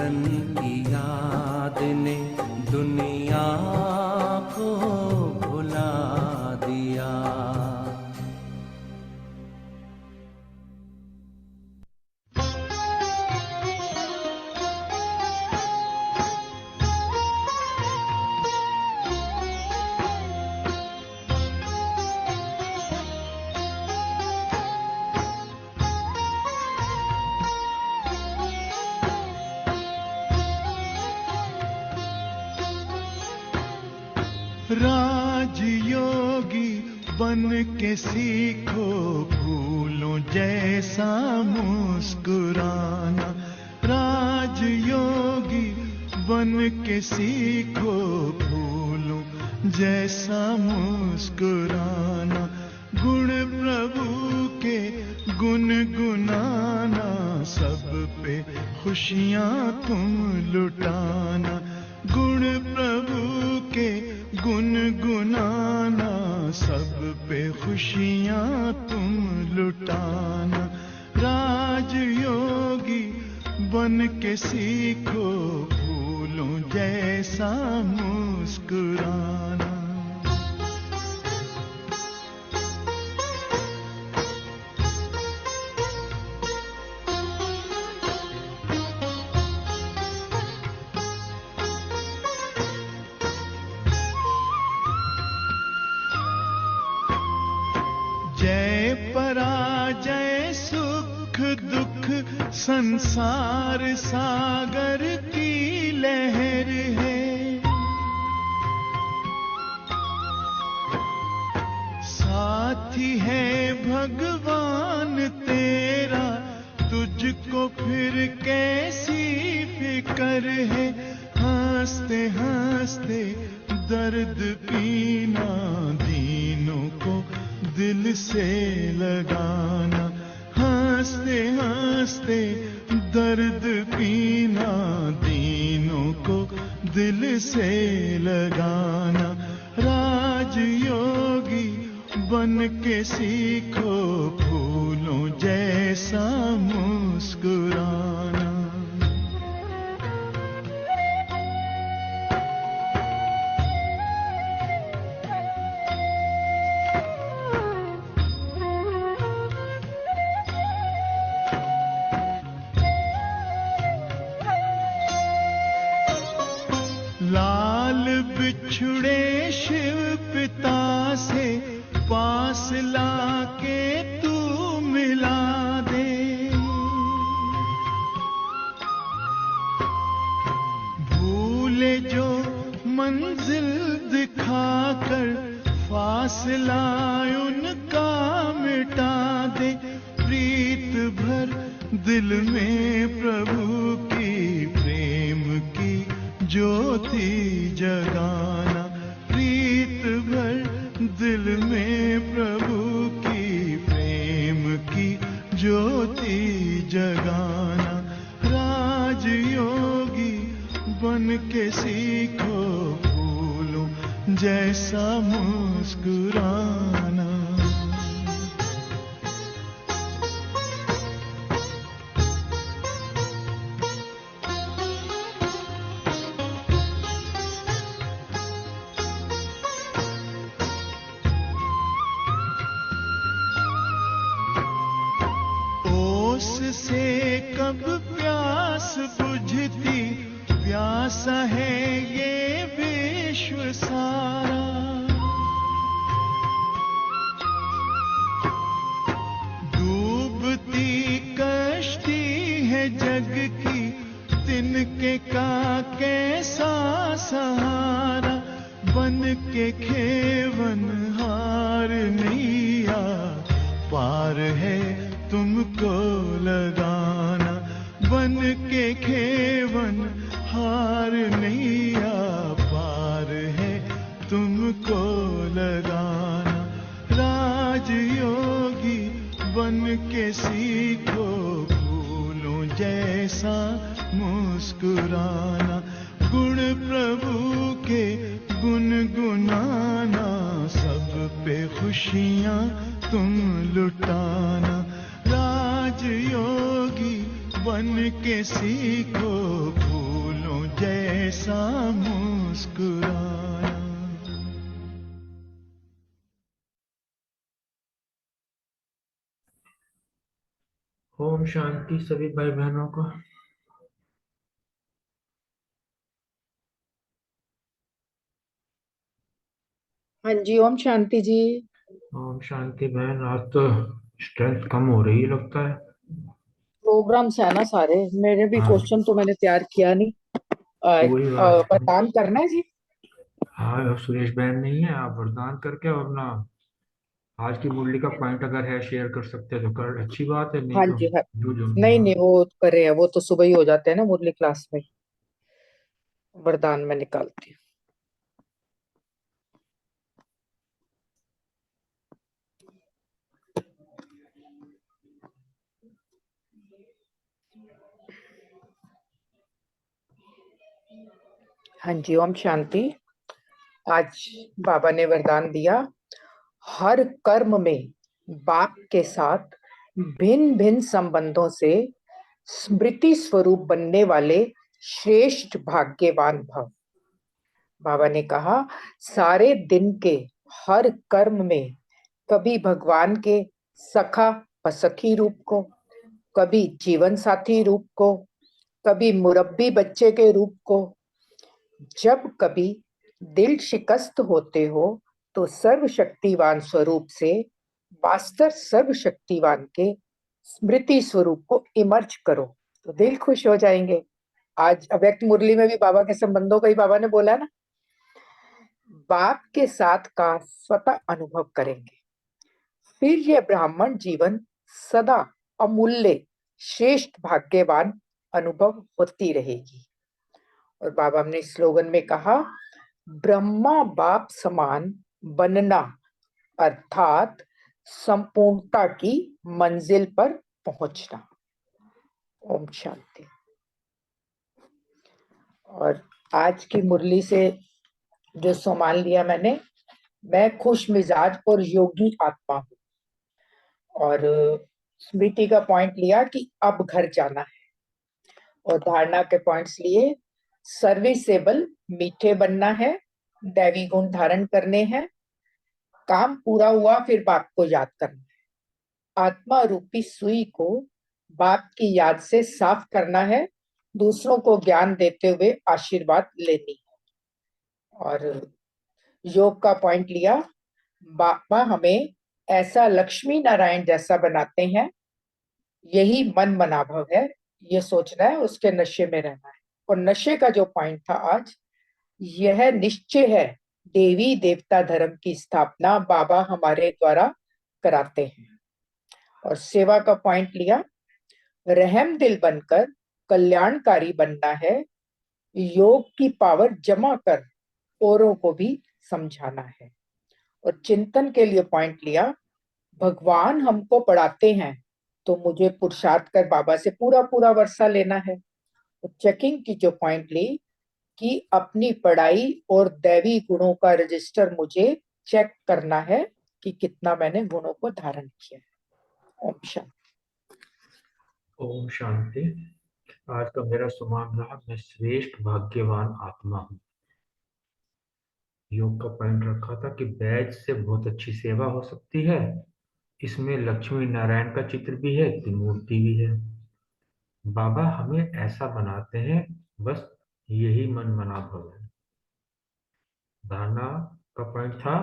वतन की याद ने दुनिया को भुला दिया। राजयोगी बन के सीखो फूलों जैसा मुस्कुराना। राजयोगी बन के सीखो फूलों जैसा मुस्कुराना। गुण प्रभु के गुनगुनाना, सब पे खुशियां तुम लुटाना। गुण प्रभु के गुनगुनाना, सब पे खुशियां तुम लुटाना। राजयोगी बन के सीखो फूलों जैसा मुस्कुराना। जय पराजय सुख दुख संसार सागर की लहर है। साथी है भगवान तेरा, तुझको फिर कैसी फिकर है। हंसते हंसते दर्द पीना, दीनों को दिल से लगाना। हंसते हंसते दर्द पीना, दीनों को दिल से लगाना। राजयोगी बन के सीखो फूलों जैसा मुस्कुराना। लाल बिछुड़े शिव पिता से पास लाके तू मिला दे। भूले जो मंजिल दिखाकर फासला उनका मिटा दे। प्रीत भर दिल में प्रभु की प्रेम की ज्योति जगाना। प्रीत भर दिल में प्रभु की प्रेम की ज्योति जगाना। राजयोगी बन के सीखो फूलों जैसा मुस्कुराना। से कब प्यास बुझती, प्यासा है ये विश्व सारा। डूबती कश्ती है जग की, तिनके का कैसा सहारा। बन के खेवन हार नैया, पार है तुमको लगाना। बन के खेवन हार नैया, पार है तुमको लगाना। राजयोगी बन के सीखो फूलों जैसा मुस्कुराना। गुण प्रभु के गुनगुनाना, सब पे खुशियां तुम लुटाना। राजयोगी बन के सीखो सा मुस्कुराया। ओम शांति सभी भाई बहनों को। हाँ जी, ओम शांति जी। ओम शांति बहन, आज तो स्ट्रेंथ कम हो रही लगता है। प्रोग्राम्स है ना सारे, मेरे भी हाँ, क्वेश्चन तो मैंने तैयार किया नहीं। कोई बात नहीं। प्रदान करना है जी। हाँ, अब सुरेश बहन नहीं है, आप वरदान करके और ना आज की मुरली का पॉइंट अगर है शेयर कर सकते हैं तो कर, अच्छी बात है, नहीं हाँ तो जी, हाँ। जो जो नहीं हाँ। नहीं, वो करे हैं, वो तो सुबह ही हो जाते हैं ना मुरली क्लास में। वरदान में निकालती हूँ। हाँ जी, ओम शांति। आज बाबा ने वरदान दिया, हर कर्म में बाप के साथ भिन्न भिन्न संबंधों से स्मृति स्वरूप बनने वाले श्रेष्ठ भाग्यवान भव। बाबा ने कहा, सारे दिन के हर कर्म में कभी भगवान के सखा व सखी रूप को, कभी जीवन साथी रूप को, कभी मुरब्बी बच्चे के रूप को, जब कभी दिल शिकस्त होते हो तो सर्वशक्तिवान स्वरूप से वास्तव सर्वशक्तिवान के स्मृति स्वरूप को इमर्ज करो तो दिल खुश हो जाएंगे। आज अव्यक्त मुरली में भी बाबा के संबंधों का ही बाबा ने बोला ना, बाप के साथ का स्वतः अनुभव करेंगे, फिर यह ब्राह्मण जीवन सदा अमूल्य श्रेष्ठ भाग्यवान अनुभव होती रहेगी। और बाबा ने स्लोगन में कहा, ब्रह्मा बाप समान बनना अर्थात संपूर्णता की मंजिल पर पहुंचना। ओम शांति। और आज की मुरली से जो सम्मान लिया मैंने, मैं खुश मिजाज और योगी आत्मा हूँ। और स्मृति का पॉइंट लिया कि अब घर जाना है, और धारणा के पॉइंट्स लिए, सर्विसेबल मीठे बनना है, दैवी गुण धारण करने हैं, काम पूरा हुआ फिर बाप को याद करना है, आत्मा रूपी सुई को बाप की याद से साफ करना है, दूसरों को ज्ञान देते हुए आशीर्वाद लेनी है। और योग का पॉइंट लिया, बाबा हमें ऐसा लक्ष्मी नारायण जैसा बनाते हैं, यही मन मनाभव है, ये सोचना है, उसके नशे में रहना है। और नशे का जो पॉइंट था आज, यह निश्चय है देवी देवता धर्म की स्थापना बाबा हमारे द्वारा कराते हैं। और सेवा का पॉइंट लिया, रहम दिल बनकर कल्याणकारी बनना है, योग की पावर जमा कर औरों को भी समझाना है। और चिंतन के लिए पॉइंट लिया, भगवान हमको पढ़ाते हैं तो मुझे पुरुषार्थ कर बाबा से पूरा पूरा वर्षा लेना है। तो चेकिंग की जो पॉइंट ली कि अपनी पढ़ाई और दैवी गुणों का रजिस्टर मुझे चेक करना है कि कितना मैंने गुणों को धारण किया है। ओम शांति। ओम शांति। आज का मेरा सुमान रहा, मैं श्रेष्ठ भाग्यवान आत्मा हूँ। योग का पॉइंट रखा था कि बैज से बहुत अच्छी सेवा हो सकती है, इसमें लक्ष्मी नारायण का चित्र भी है, त्रिमूर्ति भी है। बाबा हमें ऐसा बनाते हैं, बस यही मन मना भव है। धारणा का पॉइंट था,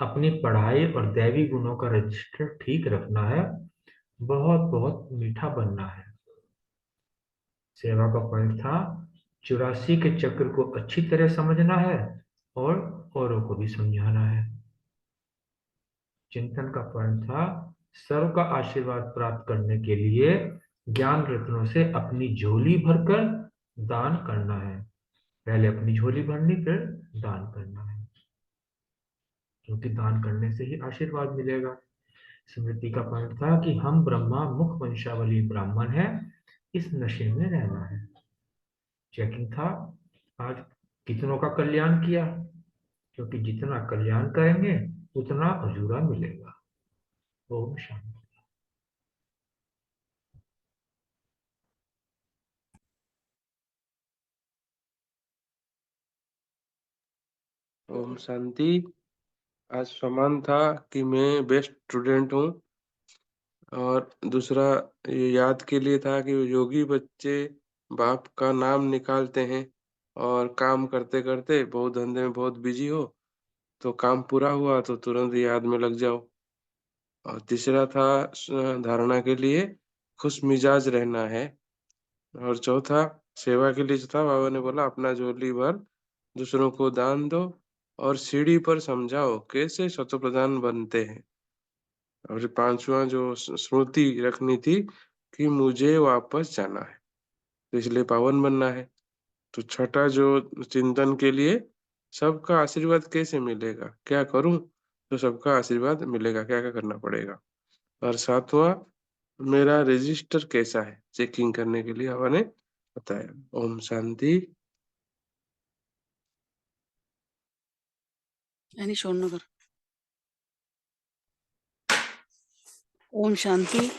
अपनी पढ़ाई और दैवी गुणों का रजिस्टर ठीक रखना है, बहुत बहुत मीठा बनना है। सेवा का पॉइंट था, 84 के चक्र को अच्छी तरह समझना है और औरों को भी समझाना है। चिंतन का पॉइंट था, सर्व का आशीर्वाद प्राप्त करने के लिए ज्ञान रत्नों से अपनी झोली भरकर दान करना है। पहले अपनी झोली भरनी, फिर दान करना है, क्योंकि दान करने से ही आशीर्वाद मिलेगा। स्मृति का पॉइंट था कि हम ब्रह्मा मुख वंशावली ब्राह्मण हैं, इस नशे में रहना है। चेकिंग था, आज कितनों का कल्याण किया, क्योंकि जितना कल्याण करेंगे उतना अजूरा मिलेगा। ओम शांति। ओम शांति। आज समान था कि मैं बेस्ट स्टूडेंट हूँ, और दूसरा ये याद के लिए था कि योगी बच्चे बाप का नाम निकालते हैं और काम करते करते बहुत धंधे में बहुत बिजी हो तो काम पूरा हुआ तो तुरंत याद में लग जाओ। और तीसरा था धारणा के लिए खुश मिजाज रहना है। और चौथा सेवा के लिए जो था बाबा ने बोला अपना झोली भर दूसरों को दान दो और सीढ़ी पर समझाओ कैसे शतप्रधान बनते हैं। और पांचवा जो स्मृति रखनी थी कि मुझे वापस जाना है तो इसलिए पावन बनना है। तो छठा जो चिंतन के लिए सबका आशीर्वाद कैसे मिलेगा, क्या करूं तो सबका आशीर्वाद मिलेगा, क्या क्या करना पड़ेगा। और सातवां मेरा रजिस्टर कैसा है चेकिंग करने के लिए बाबा ने बताया। ओम शांति। यानी शोरनगर। ओम शांति।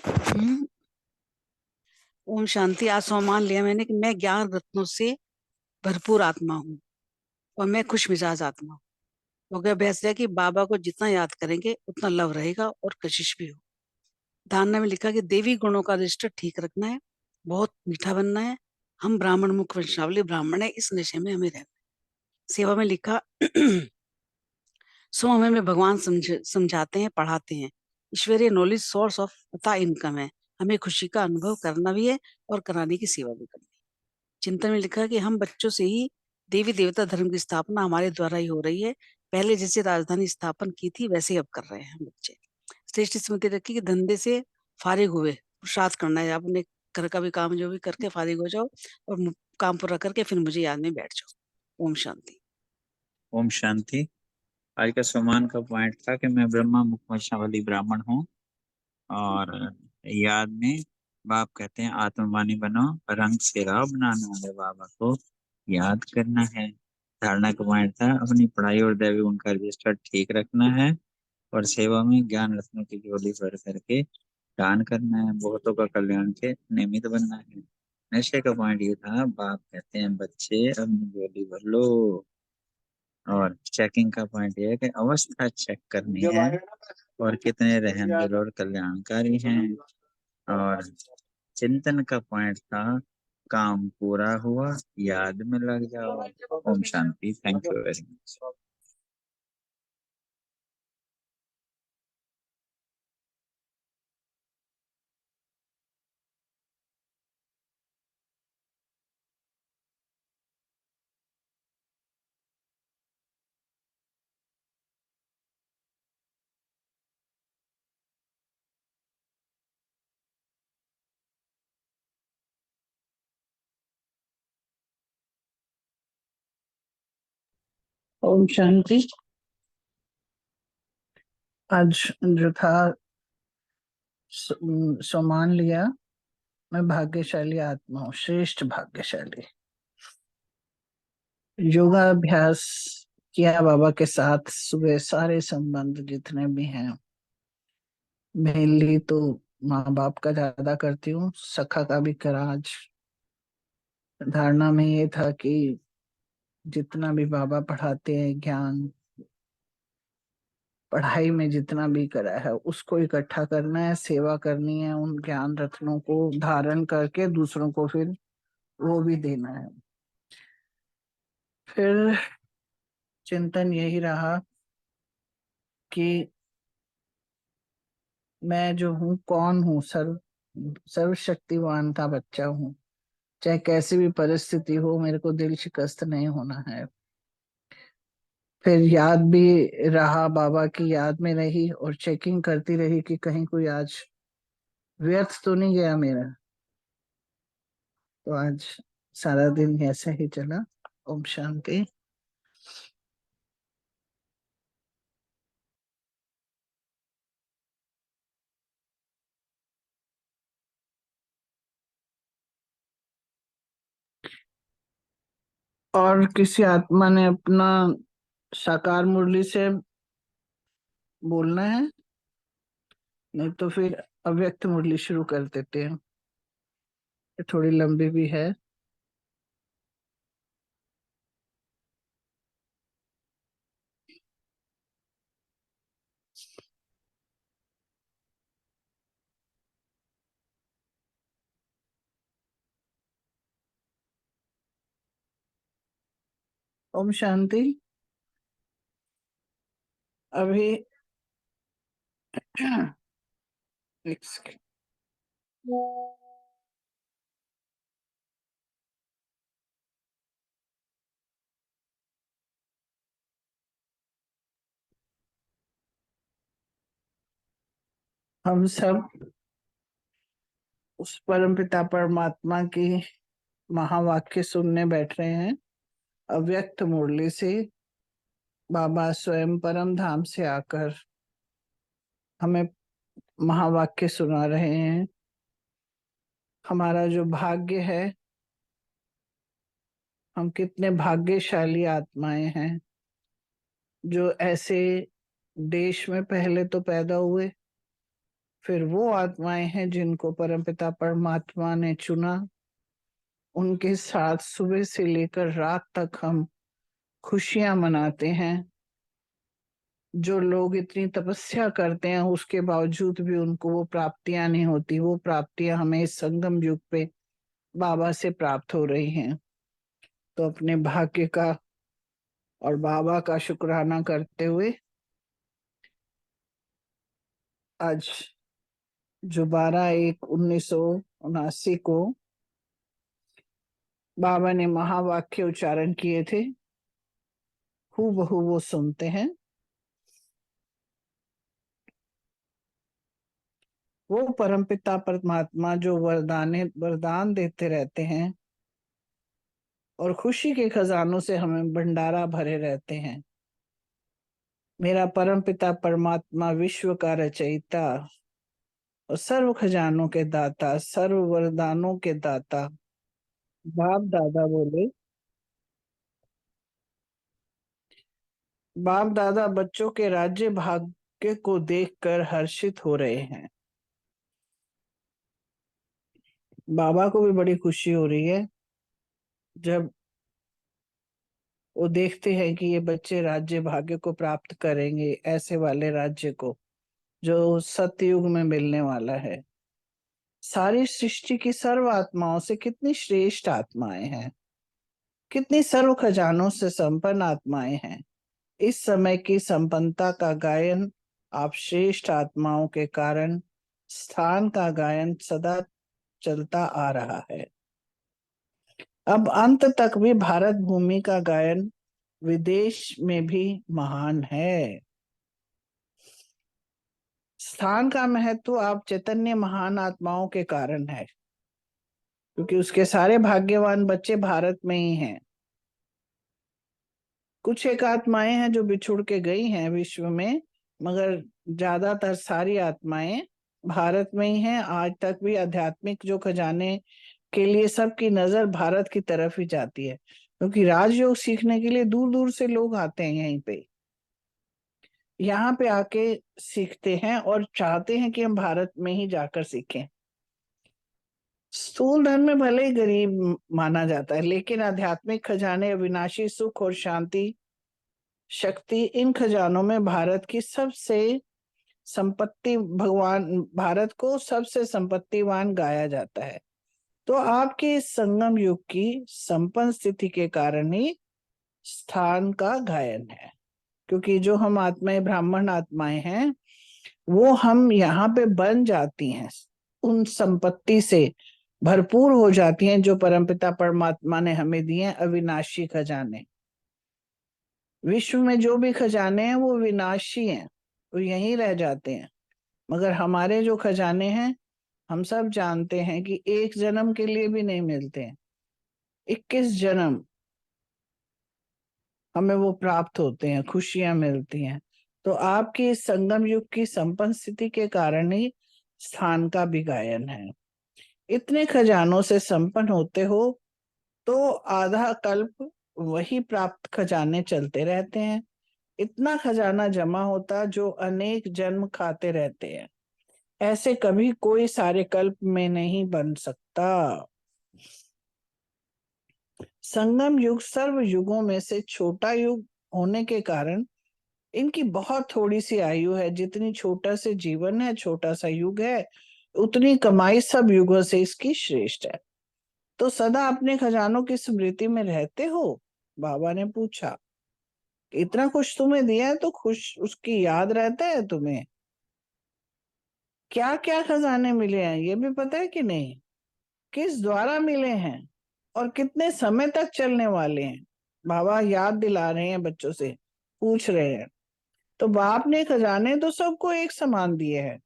ओम शांति। आज सम्मान लिया मैंने कि मैं ज्ञान रत्नों से भरपूर आत्मा हूँ और मैं खुश मिजाज आत्मा हूँ। हो गया अभ्यास है कि बाबा को जितना याद करेंगे उतना लव रहेगा और कशिश भी हो। धारणा में लिखा कि देवी गुणों का रजिस्टर ठीक रखना है, बहुत मीठा बनना है। हम ब्राह्मण मुख वंशावली ब्राह्मण है, इस नशे में हमें रहना है। सेवा में लिखा सो हमें भगवान समझाते हैं, पढ़ाते हैं। ईश्वरीय नॉलेज सोर्स ऑफ अथा इनकम है। हमें खुशी का अनुभव करना भी है और कराने की सेवा भी करनी है। चिंतन में लिखा कि हम बच्चों से ही देवी देवता धर्म की स्थापना हमारे द्वारा ही हो रही है। पहले जैसे राजधानी स्थापन की थी वैसे ही अब कर रहे हैं हम बच्चे। श्रेष्ठ स्मृति रखी कि धंधे से फारिग हुए पुरुषार्थ करना है। आपने घर का भी काम जो भी करके फारिग हो जाओ और काम पूरा करके फिर मुझे याद में बैठ जाओ। ओम शांति। ओम शांति। आज का सम्मान का पॉइंट था कि मैं ब्रह्मा मुख वंशावली ब्राह्मण हूँ और याद में बाप कहते हैं आत्मवानी बनो, रंग से राव बनाने वाले बाबा को याद करना है। धारणा का पॉइंट था अपनी पढ़ाई और दैवी गुण का रजिस्टर ठीक रखना है और सेवा में ज्ञान रत्नों की झोली भर करके दान करना है। बहुतों का कल्याण के निमित्त बनना है। नशे का पॉइंट ये था बाप कहते हैं बच्चे अपनी झोली भर लो। और चेकिंग का पॉइंट ये है कि अवस्था चेक करनी है और कितने रहमदिल और कल्याणकारी हैं। और चिंतन का पॉइंट था काम पूरा हुआ, याद में लग जाओ। ओम शांति। Thank you very much. ओम शांति। आज जो था सम्मान लिया, मैं भाग्यशाली आत्मा हूँ, श्रेष्ठ भाग्यशाली। योगाभ्यास किया बाबा के साथ सुबह, सारे संबंध जितने भी हैं मेनली तो माँ बाप का ज्यादा करती हूँ, सखा का भी करा। आज धारणा में ये था कि जितना भी बाबा पढ़ाते हैं ज्ञान, पढ़ाई में जितना भी करा है उसको इकट्ठा करना है, सेवा करनी है, उन ज्ञान रत्नों को धारण करके दूसरों को फिर वो भी देना है। फिर चिंतन यही रहा कि मैं जो हूँ कौन हूँ, सर्वशक्तिवान का बच्चा हूँ। चाहे कैसी भी परिस्थिति हो मेरे को दिल शिकस्त नहीं होना है। फिर याद भी रहा, बाबा की याद में रही और चेकिंग करती रही कि कहीं कोई आज व्यर्थ तो नहीं गया मेरा। तो आज सारा दिन ऐसे ही चला। ओम शांति। और किसी आत्मा ने अपना साकार मुरली से बोलना है, नहीं तो फिर अव्यक्त मुरली शुरू कर देते हैं। ये थोड़ी लंबी भी है। ओम शांति। अभी एक सेकंड। हम सब उस परमपिता परमात्मा की महावाक्य सुनने बैठ रहे हैं। अव्यक्त मुरली से बाबा स्वयं परम धाम से आकर हमें महावाक्य सुना रहे हैं। हमारा जो भाग्य है, हम कितने भाग्यशाली आत्माएं हैं जो ऐसे देश में पहले तो पैदा हुए, फिर वो आत्माएं हैं जिनको परमपिता परमात्मा ने चुना। उनके साथ सुबह से लेकर रात तक हम खुशियां मनाते हैं। जो लोग इतनी तपस्या करते हैं उसके बावजूद भी उनको वो प्राप्तियां नहीं होती, वो प्राप्तियां हमें इस संगम युग पे बाबा से प्राप्त हो रही हैं। तो अपने भाग्य का और बाबा का शुक्राना करते हुए आज जो 12/1/1979 को बाबा ने महावाक्य उच्चारण किए थे, हूबहू वो सुनते हैं। वो परमपिता परमात्मा जो वरदान देते रहते हैं और खुशी के खजानों से हमें भंडारा भरे रहते हैं। मेरा परमपिता परमात्मा विश्व का रचयिता और सर्व खजानों के दाता, सर्व वरदानों के दाता बाप दादा बोले, बाप दादा बच्चों के राज्य भाग्य को देखकर हर्षित हो रहे हैं। बाबा को भी बड़ी खुशी हो रही है जब वो देखते हैं कि ये बच्चे राज्य भाग्य को प्राप्त करेंगे, ऐसे वाले राज्य को जो सतयुग में मिलने वाला है। सारी सृष्टि की सर्व आत्माओं से कितनी श्रेष्ठ आत्माएं हैं, कितनी सर्व खजानों से संपन्न आत्माएं हैं। इस समय की संपन्नता का गायन आप श्रेष्ठ आत्माओं के कारण स्थान का गायन सदा चलता आ रहा है। अब अंत तक भी भारत भूमि का गायन विदेश में भी महान है। स्थान का महत्व आप चैतन्य महान आत्माओं के कारण है, क्योंकि उसके सारे भाग्यवान बच्चे भारत में ही हैं। कुछ एक आत्माएं हैं जो बिछुड़ के गई हैं विश्व में, मगर ज्यादातर सारी आत्माएं भारत में ही हैं। आज तक भी आध्यात्मिक जो खजाने के लिए सबकी नजर भारत की तरफ ही जाती है, क्योंकि राजयोग सीखने के लिए दूर दूर से लोग आते हैं। यहीं पे यहाँ पे आके सीखते हैं और चाहते हैं कि हम भारत में ही जाकर सीखें। स्थूल धन में भले ही गरीब माना जाता है, लेकिन आध्यात्मिक खजाने, अविनाशी सुख और शांति, शक्ति, इन खजानों में भारत की सबसे संपत्ति, भगवान भारत को सबसे संपत्तिवान गाया जाता है। तो आपके इस संगम युग की संपन्न स्थिति के कारण ही स्थान का गायन है, क्योंकि जो हम आत्माएं, ब्राह्मण आत्माएं हैं, वो हम यहाँ पे बन जाती हैं, उन संपत्ति से भरपूर हो जाती हैं जो परमपिता परमात्मा ने हमें दिए हैं, अविनाशी खजाने। विश्व में जो भी खजाने हैं वो विनाशी हैं, वो यहीं रह जाते हैं। मगर हमारे जो खजाने हैं, हम सब जानते हैं कि एक जन्म के लिए भी नहीं मिलते हैं, 21 जन्म हमें वो प्राप्त होते हैं, खुशियां मिलती हैं। तो आपकी इस संगम युग की संपन्न स्थिति के कारण ही स्थान का भी गायन है। इतने खजानों से संपन्न होते हो तो आधा कल्प वही प्राप्त खजाने चलते रहते हैं। इतना खजाना जमा होता जो अनेक जन्म खाते रहते हैं। ऐसे कभी कोई सारे कल्प में नहीं बन सकता। संगम युग सर्व युगों में से छोटा युग होने के कारण इनकी बहुत थोड़ी सी आयु है। जितनी छोटा से जीवन है, छोटा सा युग है, उतनी कमाई सब युगों से इसकी श्रेष्ठ है। तो सदा अपने खजानों की स्मृति में रहते हो बाबा ने पूछा, इतना कुछ तुम्हें दिया है तो खुश उसकी याद रहता है तुम्हें? क्या क्या खजाने मिले हैं ये भी पता है कि नहीं? किस द्वारा मिले हैं और कितने समय तक चलने वाले हैं? बाबा याद दिला रहे हैं बच्चों से, पूछ रहे हैं। तो बाप ने खजाने तो सबको एक समान दिए हैं,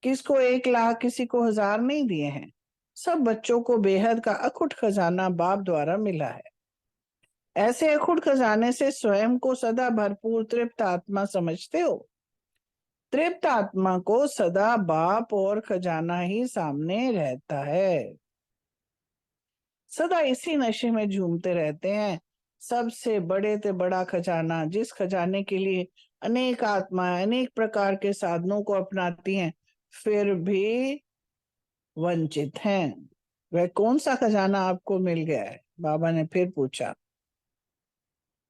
किसको 1 लाख किसी को 1000 नहीं दिए हैं। सब बच्चों को बेहद का अखुट खजाना बाप द्वारा मिला है। ऐसे अखुट खजाने से स्वयं को सदा भरपूर तृप्त आत्मा समझते हो? तृप्त आत्मा को सदा बाप और खजाना ही सामने रहता है, सदा इसी नशे में झूमते रहते हैं। सबसे बड़े से बड़ा खजाना, जिस खजाने के लिए अनेक आत्माएं अनेक प्रकार के साधनों को अपनाती हैं, फिर भी वंचित हैं, वह कौन सा खजाना आपको मिल गया है? बाबा ने फिर पूछा।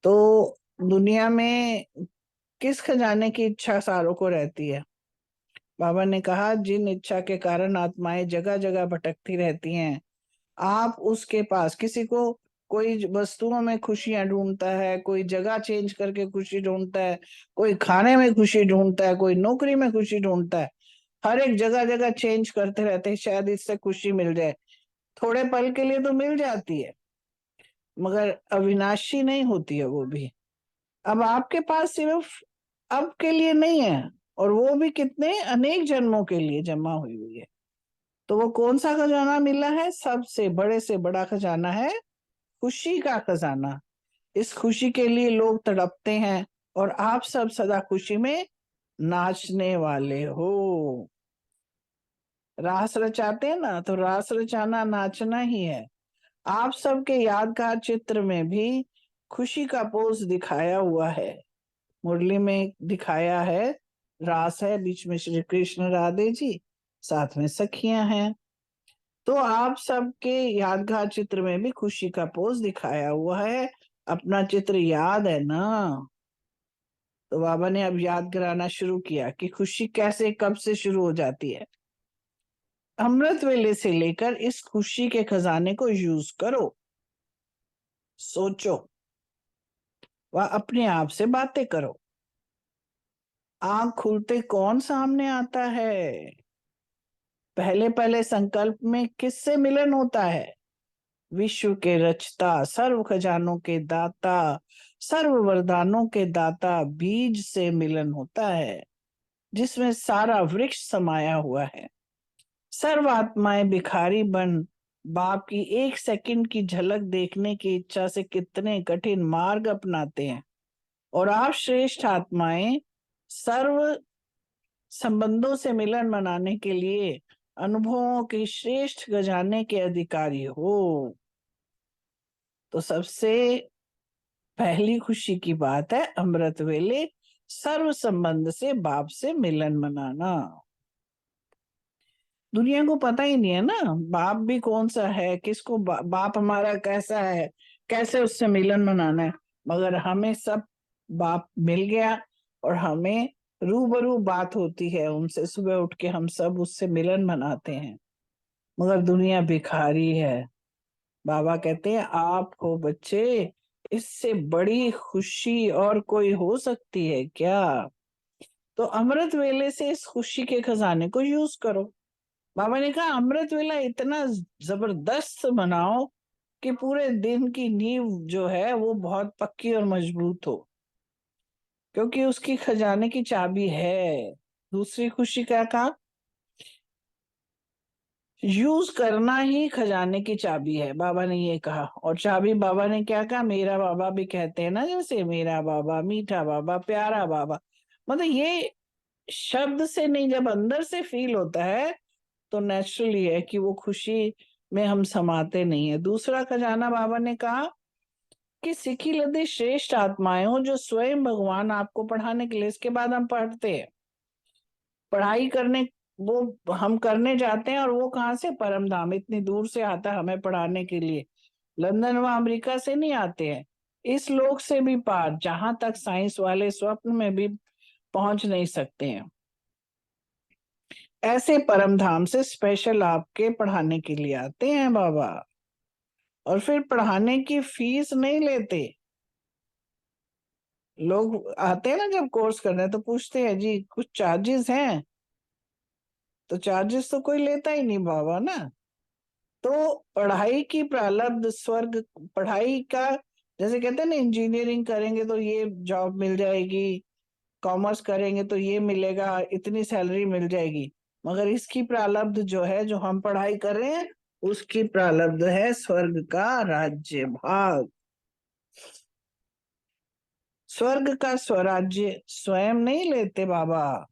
तो दुनिया में किस खजाने की इच्छा सारों को रहती है? बाबा ने कहा, जिन इच्छा के कारण आत्माएं जगह जगह भटकती रहती हैं, आप उसके पास, किसी को कोई वस्तुओं में खुशियां ढूंढता है, कोई जगह चेंज करके खुशी ढूंढता है, कोई खाने में खुशी ढूंढता है, कोई नौकरी में खुशी ढूंढता है। हर एक जगह जगह चेंज करते रहते हैं, शायद इससे खुशी मिल जाए। थोड़े पल के लिए तो मिल जाती है, मगर अविनाशी नहीं होती है वो भी। अब आपके पास सिर्फ अब के लिए नहीं है, और वो भी कितने अनेक जन्मों के लिए जमा हुई है। तो वो कौन सा खजाना मिला है? सबसे बड़े से बड़ा खजाना है खुशी का खजाना। इस खुशी के लिए लोग तड़पते हैं, और आप सब सदा खुशी में नाचने वाले हो। रास रचाते हैं ना, तो रास रचाना नाचना ही है। आप सबके यादगार चित्र में भी खुशी का पोज दिखाया हुआ है। मुरली में दिखाया है, रास है, बीच में श्री कृष्ण राधे जी, साथ में सखियां हैं। तो आप सबके यादगार चित्र में भी खुशी का पोज दिखाया हुआ है। अपना चित्र याद है ना? तो बाबा ने अब याद कराना शुरू किया कि खुशी कैसे कब से शुरू हो जाती है। अमृत वेले से लेकर इस खुशी के खजाने को यूज करो, सोचो, व अपने आप से बातें करो। आंख खुलते कौन सामने आता है? पहले पहले संकल्प में किससे मिलन होता है? विश्व के रचता, सर्व खजानों के दाता, सर्व वरदानों के दाता बीज से मिलन होता है, जिसमें सारा वृक्ष समाया हुआ है। सर्व आत्माएं भिखारी बन बाप की 1 सेकंड की झलक देखने की इच्छा से कितने कठिन मार्ग अपनाते हैं, और आप श्रेष्ठ आत्माएं सर्व संबंधों से मिलन मनाने के लिए अनुभवों के श्रेष्ठ खजाने के अधिकारी हो। तो सबसे पहली खुशी की बात है अमृत वेले सर्व संबंध से बाप से मिलन मनाना। दुनिया को पता ही नहीं है ना बाप भी कौन सा है, किसको बाप हमारा कैसा है, कैसे उससे मिलन मनाना है। मगर हमें सब बाप मिल गया, और हमें रूबरू बात होती है उनसे। सुबह उठ के हम सब उससे मिलन मनाते हैं, मगर दुनिया भिखारी है। बाबा कहते हैं, आप हो बच्चे, इससे बड़ी खुशी और कोई हो सकती है क्या? तो अमृत वेले से इस खुशी के खजाने को यूज करो। बाबा ने कहा, अमृत वेला इतना जबरदस्त बनाओ कि पूरे दिन की नींव जो है वो बहुत पक्की और मजबूत हो, क्योंकि उसकी खजाने की चाबी है। दूसरी खुशी क्या कहा? यूज करना ही खजाने की चाबी है, बाबा ने ये कहा। और चाबी बाबा ने क्या कहा? मेरा बाबा भी कहते हैं ना, जैसे मेरा बाबा, मीठा बाबा, प्यारा बाबा। मतलब ये शब्द से नहीं, जब अंदर से फील होता है तो नेचुरली है कि वो खुशी में हम समाते नहीं है। दूसरा खजाना बाबा ने कहा कि सिखी लदे श्रेष्ठ आत्माएं हो, जो स्वयं भगवान आपको पढ़ाने के लिए, इसके बाद हम पढ़ते हैं, पढ़ाई करने वो हम करने जाते हैं, और वो कहाँ से? परम धाम, इतनी दूर से आता है हमें पढ़ाने के लिए। लंदन व अमेरिका से नहीं आते हैं, इस लोक से भी पार, जहां तक साइंस वाले स्वप्न में भी पहुंच नहीं सकते हैं। ऐसे परम धाम से स्पेशल आपके पढ़ाने के लिए आते हैं बाबा। और फिर पढ़ाने की फीस नहीं लेते। लोग आते हैं ना जब कोर्स करने तो पूछते हैं जी कुछ चार्जेस हैं, तो चार्जेस तो कोई लेता ही नहीं बाबा ना। तो पढ़ाई की प्रारब्ध स्वर्ग, पढ़ाई का जैसे कहते हैं ना इंजीनियरिंग करेंगे तो ये जॉब मिल जाएगी, कॉमर्स करेंगे तो ये मिलेगा, इतनी सैलरी मिल जाएगी, मगर इसकी प्रारब्ध जो है जो हम पढ़ाई कर रहे हैं उसकी प्रारब्ध है स्वर्ग का राज्य भाग। स्वर्ग का स्वराज्य स्वयं नहीं लेते बाबा,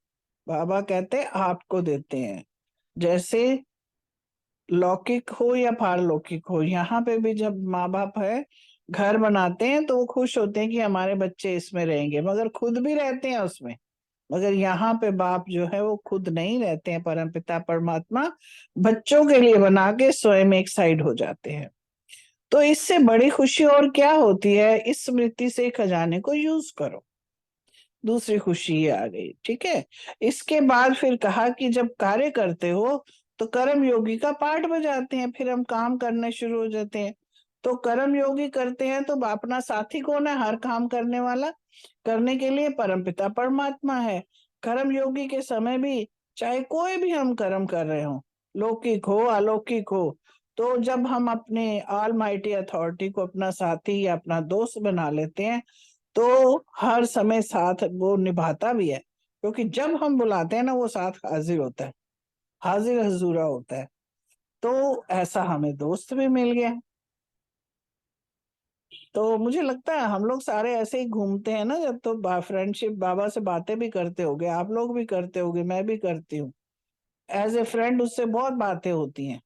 बाबा कहते आपको देते हैं। जैसे लौकिक हो या पारलौकिक हो, यहाँ पे भी जब माँ बाप है घर बनाते हैं तो वो खुश होते हैं कि हमारे बच्चे इसमें रहेंगे, मगर खुद भी रहते हैं उसमें। मगर यहाँ पे बाप जो है वो खुद नहीं रहते हैं, परमपिता परमात्मा बच्चों के लिए बना के स्वयं एक साइड हो जाते हैं। तो इससे बड़ी खुशी और क्या होती है, इस स्मृति से खजाने को यूज करो। दूसरी खुशी ये आ गई, ठीक है। इसके बाद फिर कहा कि जब कार्य करते हो तो कर्म योगी का पाठ बजाते हैं, फिर हम काम करने शुरू हो जाते हैं। तो कर्म योगी करते हैं तो अपना साथी कौन है, हर काम करने वाला, करने के लिए परमपिता परमात्मा है। कर्म योगी के समय भी चाहे कोई भी हम कर्म कर रहे हो, लौकिक हो अलौकिक हो, तो जब हम अपने ऑल माइटी अथॉरिटी को अपना साथी या अपना दोस्त बना लेते हैं तो हर समय साथ वो निभाता भी है, क्योंकि जब हम बुलाते हैं ना वो साथ हाजिर होता है, हाजिर हजूरा होता है। तो ऐसा हमें दोस्त भी मिल गया। तो मुझे लगता है हम लोग सारे ऐसे ही घूमते हैं ना, जब तो फ्रेंडशिप बाबा से बातें भी करते होगे, आप लोग भी करते होगे, मैं भी करती हूँ एज ए फ्रेंड, उससे बहुत बातें होती हैं।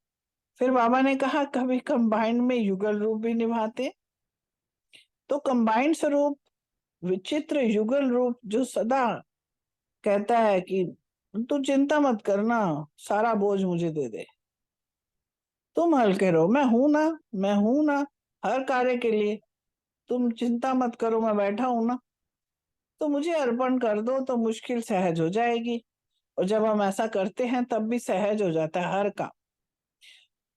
फिर बाबा ने कहा कभी कंबाइंड में युगल रूप भी निभाते। तो कंबाइंड स्वरूप, विचित्र युगल रूप जो सदा कहता है कि तू चिंता मत करना, सारा बोझ मुझे दे दे, तुम हल्के रहो, मैं हूं ना, मैं हूं ना हर कार्य के लिए, तुम चिंता मत करो, मैं बैठा हूं ना, तो मुझे अर्पण कर दो तो मुश्किल सहज हो जाएगी। और जब हम ऐसा करते हैं तब भी सहज हो जाता है हर काम।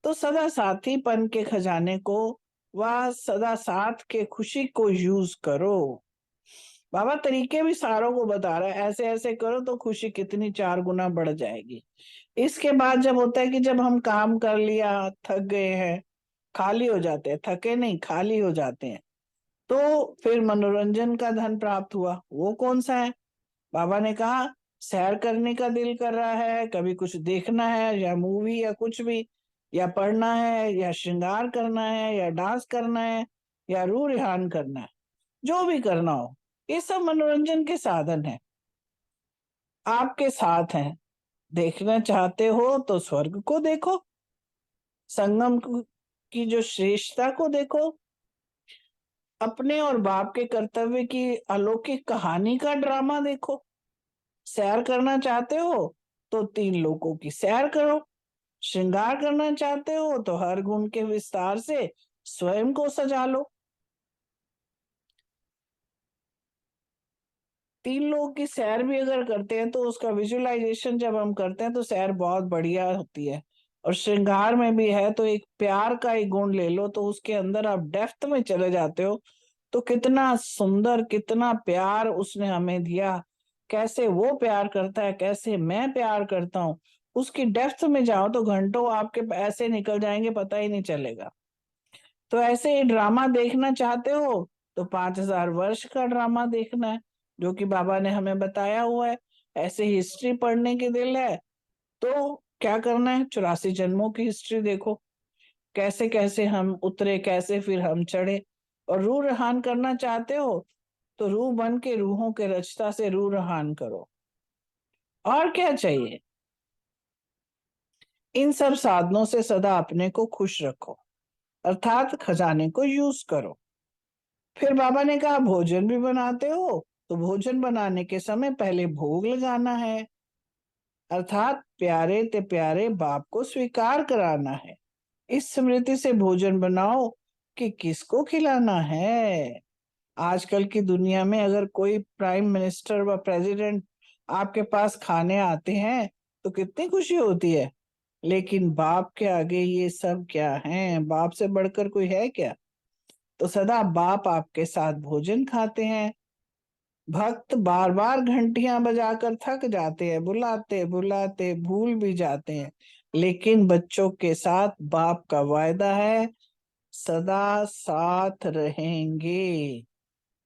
तो सदा साथीपन के खजाने को, वह सदा साथ के खुशी को यूज करो। बाबा तरीके भी सारों को बता रहा है, ऐसे ऐसे करो तो खुशी कितनी 4 गुना बढ़ जाएगी। इसके बाद जब होता है कि जब हम काम कर लिया, थक गए हैं, खाली हो जाते हैं, थके नहीं खाली हो जाते हैं, तो फिर मनोरंजन का धन प्राप्त हुआ। वो कौन सा है, बाबा ने कहा सैर करने का दिल कर रहा है, कभी कुछ देखना है या मूवी या कुछ भी, या पढ़ना है या श्रृंगार करना है या डांस करना है या रूह रिहान करना है, जो भी करना हो, ये सब मनोरंजन के साधन है, आपके साथ हैं। देखना चाहते हो तो स्वर्ग को देखो, संगम की जो श्रेष्ठता को देखो, अपने और बाप के कर्तव्य की अलौकिक कहानी का ड्रामा देखो। सैर करना चाहते हो तो 3 लोकों की सैर करो, श्रृंगार करना चाहते हो तो हर गुण के विस्तार से स्वयं को सजा लो। 3 लोग की सैर भी अगर करते हैं तो उसका विजुअलाइजेशन जब हम करते हैं तो सैर बहुत बढ़िया होती है। और श्रृंगार में भी है तो एक प्यार का एक गुण ले लो, तो उसके अंदर आप डेप्थ में चले जाते हो, तो कितना सुंदर, कितना प्यार उसने हमें दिया, कैसे वो प्यार करता है, कैसे मैं प्यार करता हूँ, उसकी डेप्थ में जाओ तो घंटों आपके ऐसे निकल जाएंगे, पता ही नहीं चलेगा। तो ऐसे ही ड्रामा देखना चाहते हो तो 5000 वर्ष का ड्रामा देखना है, जो कि बाबा ने हमें बताया हुआ है। ऐसे हिस्ट्री पढ़ने के दिल है तो क्या करना है, 84 जन्मों की हिस्ट्री देखो, कैसे कैसे हम उतरे, कैसे फिर हम चढ़े। और रूह रहान करना चाहते हो तो रूह बन के रूहों के रचता से रूह रहान करो। और क्या चाहिए, इन सब साधनों से सदा अपने को खुश रखो, अर्थात खजाने को यूज करो। फिर बाबा ने कहा भोजन भी बनाते हो तो भोजन बनाने के समय पहले भोग लगाना है, अर्थात प्यारे ते प्यारे बाप को स्वीकार कराना है। इस स्मृति से भोजन बनाओ कि किसको खिलाना है। आजकल की दुनिया में अगर कोई प्राइम मिनिस्टर व प्रेसिडेंट आपके पास खाने आते हैं तो कितनी खुशी होती है, लेकिन बाप के आगे ये सब क्या है? बाप से बढ़कर कोई है क्या? तो सदा बाप आपके साथ भोजन खाते हैं। भक्त बार बार घंटियां बजाकर थक जाते हैं, बुलाते बुलाते भूल भी जाते हैं, लेकिन बच्चों के साथ बाप का वायदा है, सदा साथ रहेंगे।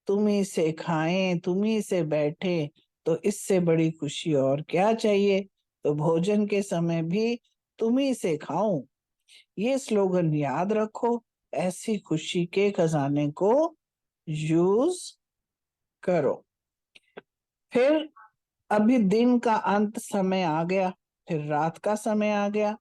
तुम्ही से खाएं, तुम्ही से बैठे, तो इससे बड़ी खुशी और क्या चाहिए? तो भोजन के समय भी तुम्ही से खाऊं, ये स्लोगन याद रखो। ऐसी खुशी के खजाने को यूज करो। फिर अभी दिन का अंत समय आ गया, फिर रात का समय आ गया।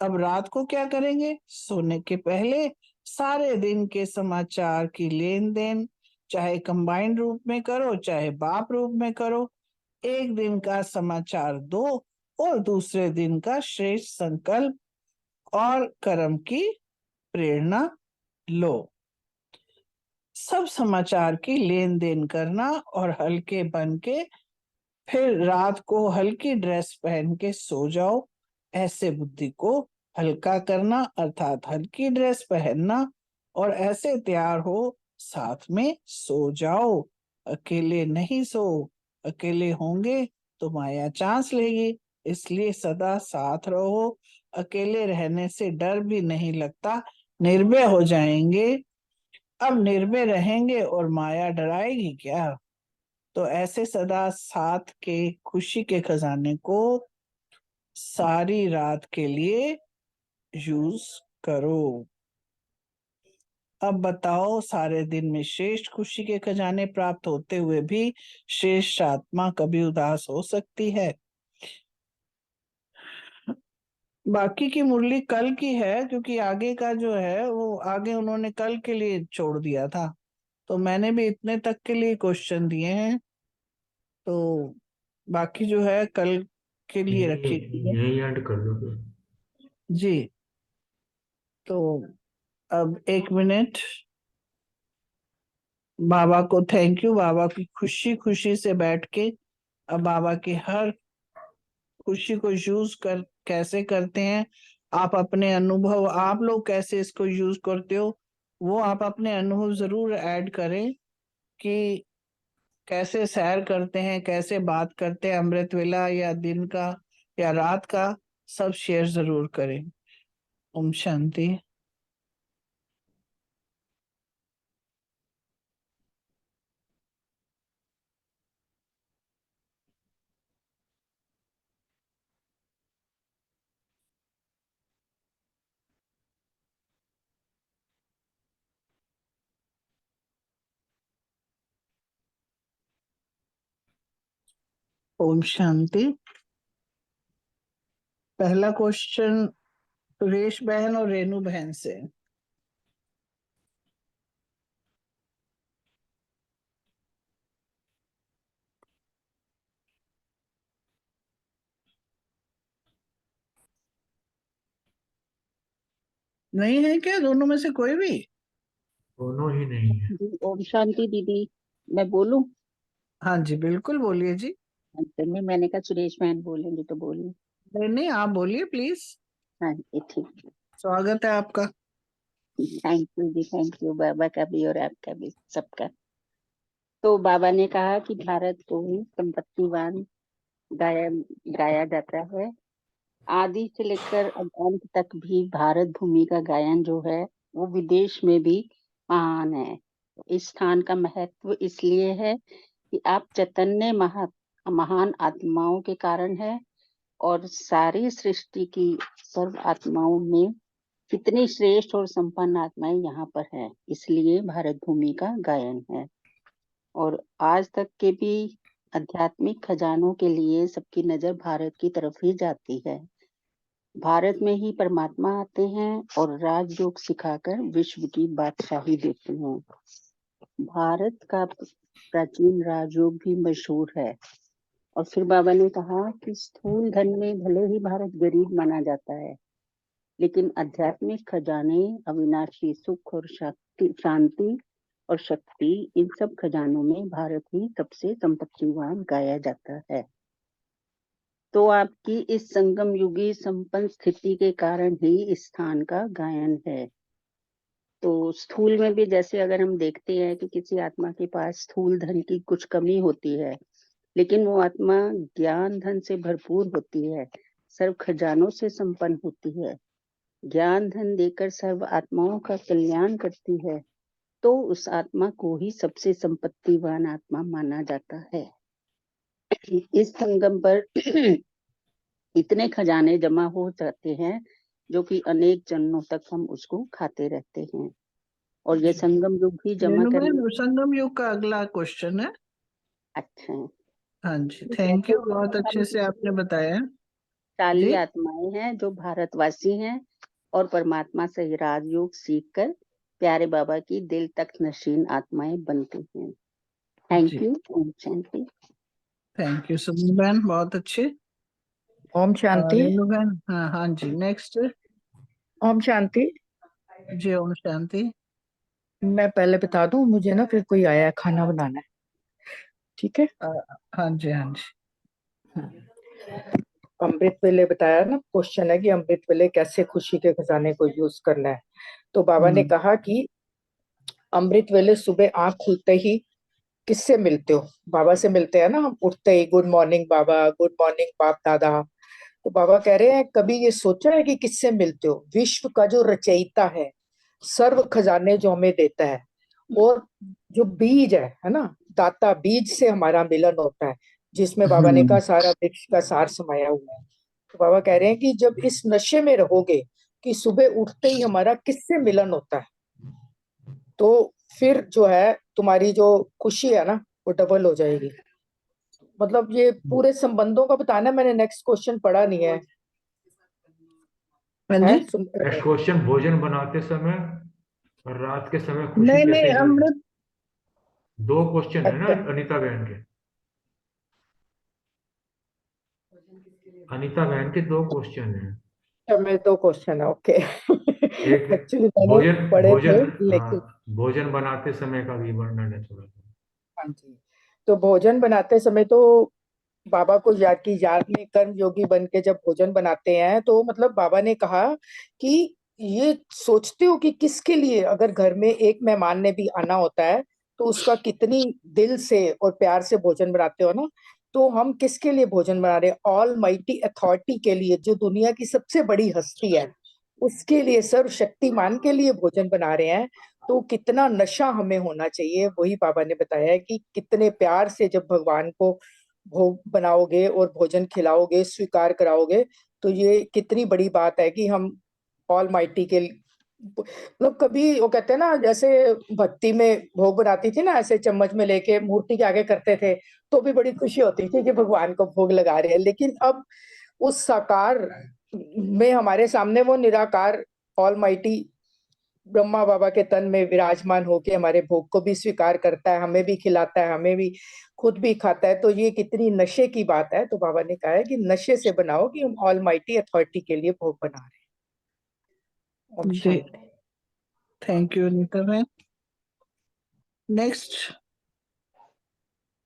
अब रात को क्या करेंगे? सोने के पहले सारे दिन के समाचार की लेन देन, चाहे कंबाइंड रूप में करो चाहे बाप रूप में करो। एक दिन का समाचार दो और दूसरे दिन का श्रेष्ठ संकल्प और कर्म की प्रेरणा लो। सब समाचार की लेन देन करना और हल्के बन के फिर रात को हल्की ड्रेस पहन के सो जाओ। ऐसे बुद्धि को हल्का करना अर्थात हल्की ड्रेस पहनना और ऐसे तैयार हो साथ में सो जाओ। अकेले नहीं सो, अकेले होंगे तो माया चांस लेगी, इसलिए सदा साथ रहो। अकेले रहने से डर भी नहीं लगता, निर्भय हो जाएंगे। अब निर्भय रहेंगे और माया डराएगी क्या? तो ऐसे सदा साथ के खुशी के खजाने को सारी रात के लिए यूज करो। अब बताओ, सारे दिन में श्रेष्ठ खुशी के खजाने प्राप्त होते हुए भी श्रेष्ठ आत्मा कभी उदास हो सकती है? बाकी की मुरली कल की है, क्योंकि आगे का जो है वो आगे उन्होंने कल के लिए छोड़ दिया था, तो मैंने भी इतने तक के लिए क्वेश्चन दिए हैं, तो बाकी जो है कल के लिए रखी गई है। यही ऐड कर दो फिर। जी, तो अब 1 मिनट बाबा को थैंक यू। बाबा की खुशी खुशी से बैठ के अब बाबा की हर खुशी को यूज कर कैसे करते हैं, आप अपने अनुभव, आप लोग कैसे इसको यूज करते हो वो आप अपने अनुभव जरूर ऐड करें कि कैसे सैर करते हैं, कैसे बात करते हैं, अमृत वेला या दिन का या रात का, सब शेयर जरूर करें। ओम शांति। ओम शांति। पहला क्वेश्चन सुरेश बहन और रेनू बहन से। नहीं है क्या दोनों में से कोई भी? दोनों ही नहीं है। जी ओम शांति दीदी। मैं बोलूं? हाँ जी बिल्कुल, बोलिए जी। अंत में मैंने कहा सुरेश बहन बोलेंगे तो बोलिए। नहीं नहीं, आप बोलिए प्लीज, हाँ जी ठीक। स्वागत है आपका। थैंक यू जी, थैंक यू बाबा का भी और आपका भी, सबका। तो बाबा ने कहा कि भारत को ही संपत्तिवान गाया गाया जाता है। आदि से लेकर अब अंत तक भी भारत भूमि का गायन जो है वो विदेश में भी महान है। इस स्थान का महत्व इसलिए है कि आप चैतन्य महान आत्माओं के कारण है, और सारी सृष्टि की सर्व आत्माओं में कितनी श्रेष्ठ और संपन्न आत्माएं यहाँ पर हैं, इसलिए भारत भूमि का गायन है। और आज तक के भी आध्यात्मिक खजानों के लिए सबकी नजर भारत की तरफ ही जाती है। भारत में ही परमात्मा आते हैं और राजयोग सिखाकर विश्व की बादशाही देते हैं। भारत का प्राचीन राजयोग भी मशहूर है। और फिर बाबा ने कहा कि स्थूल धन में भले ही भारत गरीब माना जाता है, लेकिन आध्यात्मिक खजाने, अविनाशी सुख और शांति और शक्ति, इन सब खजानों में भारत ही सबसे संपत्तिवान गाया जाता है। तो आपकी इस संगम युगी संपन्न स्थिति के कारण ही इस स्थान का गायन है। तो स्थूल में भी जैसे अगर हम देखते हैं कि किसी आत्मा के पास स्थूल धन की कुछ कमी होती है, लेकिन वो आत्मा ज्ञान धन से भरपूर होती है, सर्व खजानों से संपन्न होती है, ज्ञान धन देकर सर्व आत्माओं का कल्याण करती है, तो उस आत्मा को ही सबसे संपत्तिवान आत्मा माना जाता है। इस संगम पर इतने खजाने जमा हो जाते हैं जो कि अनेक जन्मों तक हम उसको खाते रहते हैं, और ये संगम युग ही जमा करने। रेणु संगम युग का अगला क्वेश्चन है। अच्छा, हाँ जी, थैंक यू, बहुत अच्छे से आपने बताया। 40 जी आत्माएं हैं जो भारतवासी हैं और परमात्मा से राजयोग सीखकर प्यारे बाबा की दिल तक नशीन आत्माएं बनती हैं। थैंक जी, यू। ओम शांति। थैंक यू सुमन बहन, बहुत अच्छे। ओम शांति। रेणु बहन, हाँ हाँ जी, नेक्स्ट। ओम शांति। जी ओम शांति। मैं पहले बता दूं, मुझे ना फिर कोई आया है, खाना बनाना है, ठीक है। हाँ जी हाँ जी। अमृत वेले बताया ना, क्वेश्चन है कि अमृत वेले कैसे खुशी के खजाने को यूज करना है। तो बाबा ने कहा कि अमृत वेले सुबह आंख खुलते ही किससे मिलते हो? बाबा से मिलते हैं ना हम, उठते ही गुड मॉर्निंग बाबा, गुड मॉर्निंग बाप दादा। तो बाबा कह रहे हैं कभी ये सोचा है कि किससे मिलते हो? विश्व का जो रचयिता है, सर्व खजाने जो हमें देता है, और जो बीज है ना, दाता बीज से हमारा मिलन होता है, जिसमें बाबा ने कहा सारा वृक्ष का सार समाया हुआ है। तो बाबा कह रहे हैं कि जब इस नशे में रहोगे कि सुबह उठते ही हमारा किससे मिलन होता है, तो फिर जो है तुम्हारी जो खुशी है ना, वो डबल हो जाएगी। मतलब ये पूरे संबंधों का बताना है, मैंने नेक्स्ट क्वेश्चन पढ़ा नहीं है। हाँ जी, नेक्स्ट क्वेश्चन, भोजन बनाते समय और रात के समय खुशी नहीं कैसे नहीं, अमृत। दो क्वेश्चन है ना अच्छा, अनीता बहन के। अनीता बहन के दो क्वेश्चन है। मैं दो क्वेश्चन है, ओके। एक एक्चुअली मैंने भोजन पढ़े थे, भोजन लेकिन भोजन बनाते समय का भी वर्णन है थोड़ा सा। हाँ जी। तो भोजन बनाते समय तो बाबा को याद की याद में कर्म योगी बन के जब भोजन बनाते हैं, तो मतलब बाबा ने कहा कि ये सोचते हो कि किसके लिए, अगर घर में एक मेहमान ने भी आना होता है तो उसका कितनी दिल से और प्यार से भोजन बनाते हो ना। तो हम किसके लिए भोजन बना रहे हैं? ऑल माइटी अथॉरिटी के लिए, जो दुनिया की सबसे बड़ी हस्ती है, उसके लिए, सर्वशक्तिमान के लिए भोजन बना रहे हैं। तो कितना नशा हमें होना चाहिए, वही बाबा ने बताया है कि कितने प्यार से जब भगवान को भोग बनाओगे और भोजन खिलाओगे, स्वीकार कराओगे, तो ये कितनी बड़ी बात है कि हम ऑल माइटी के मतलब, कभी वो कहते हैं ना, जैसे भक्ति में भोग बनाती थी ना, ऐसे चम्मच में लेके मूर्ति के आगे करते थे, तो भी बड़ी खुशी होती थी कि भगवान को भोग लगा रहे हैं। लेकिन अब उस साकार में हमारे सामने वो निराकार ऑल माइटी ब्रह्मा बाबा के तन में विराजमान होके हमारे भोग को भी स्वीकार करता है, हमें भी खिलाता है, हमें भी खुद भी खाता है। तो ये कितनी नशे की बात है। तो बाबा ने कहा है कि नशे से बनाओ कि हम ऑल माइटी अथॉरिटी के लिए भोग बना रहे हैं। ओम जी, शांति। थैंक यू अनीता बहन। नेक्स्ट